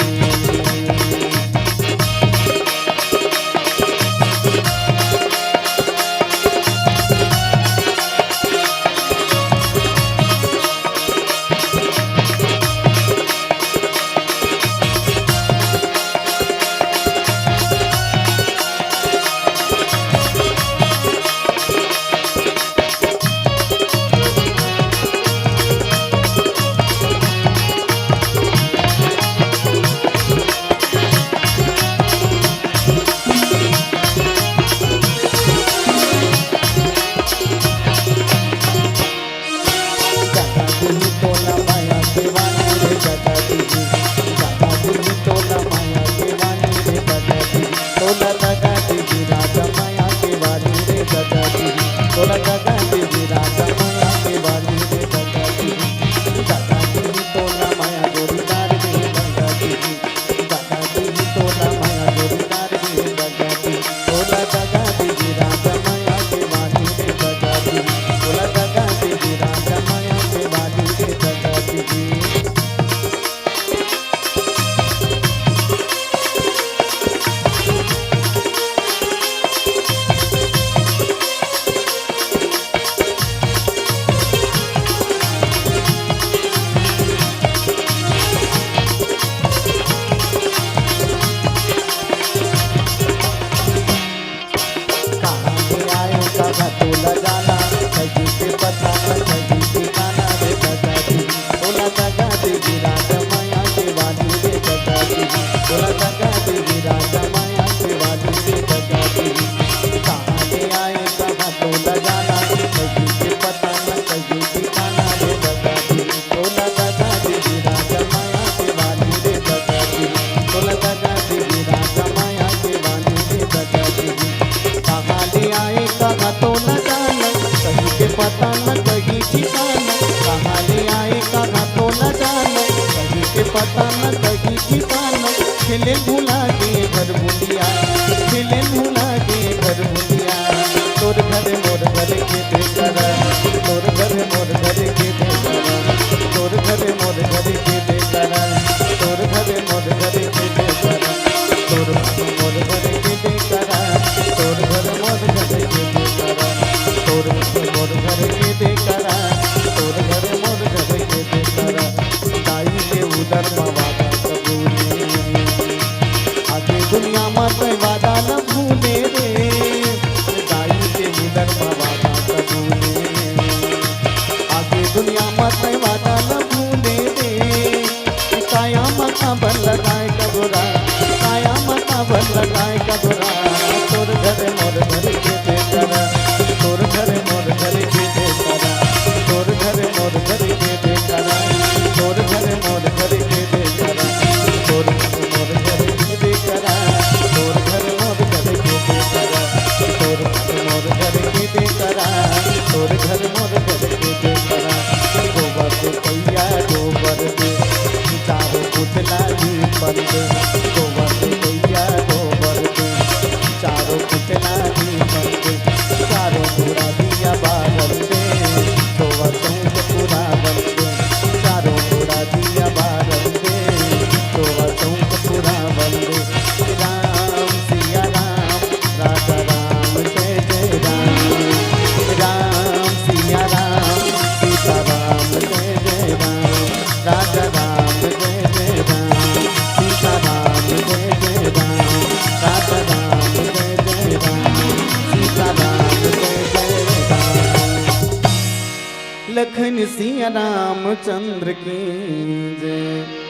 पता न कहीं ठिकाना खेले भूला के घर बुलिया खेले भूला के घर बुलिया तोर घर मोर घर के देखरा तोर घर मोर घर के देखरा तोर घर मोर घर के देखरा तोर घर मोर घर के देखरा तोर मोर घर के देखरा तोर घर मोर घर के देखरा तोर मोर घर के देखरा तोर घर मोर घर के देखरा दाई के उदर वादा कबूले आगे दुनिया में कोई वादा न भूले रे दाई के उदर वादा कबूले आगे दुनिया में कोई वादा न भूले रे काया माथा बन लगाए कबूरा काया माथा बन लगाए कबूरा तोर घर मोर घर के देखरा तोर घर मोर घर के देखरा तोर घर मोर घर के देखरा तोर घर मोर घर के देखरा तोर मोर घर के देखरा तोर घर मोर घर के देखरा तोर मोर घर के देखरा तोर घर मोर घर के देखरा गोबर दे कैया गोबर दे चारों पुतला ही पर दे गोबर दे कैया गोबर दे चारों पुतला ही पर दे चारों पूरा दिया बादल दे गोवा चौक पूरा बन दे चारों पूरा दिया बादल दे गोवा चौक पूरा बन दे राम सिया राम राजा राम जय जय राम राम सिया राम सीता राम जय जय राम राजा राम जय जय राम सीता राम जय जय राम राजा राम जय जय राम सीता राम जय जय राम लखन सिया रामचंद्र की जय।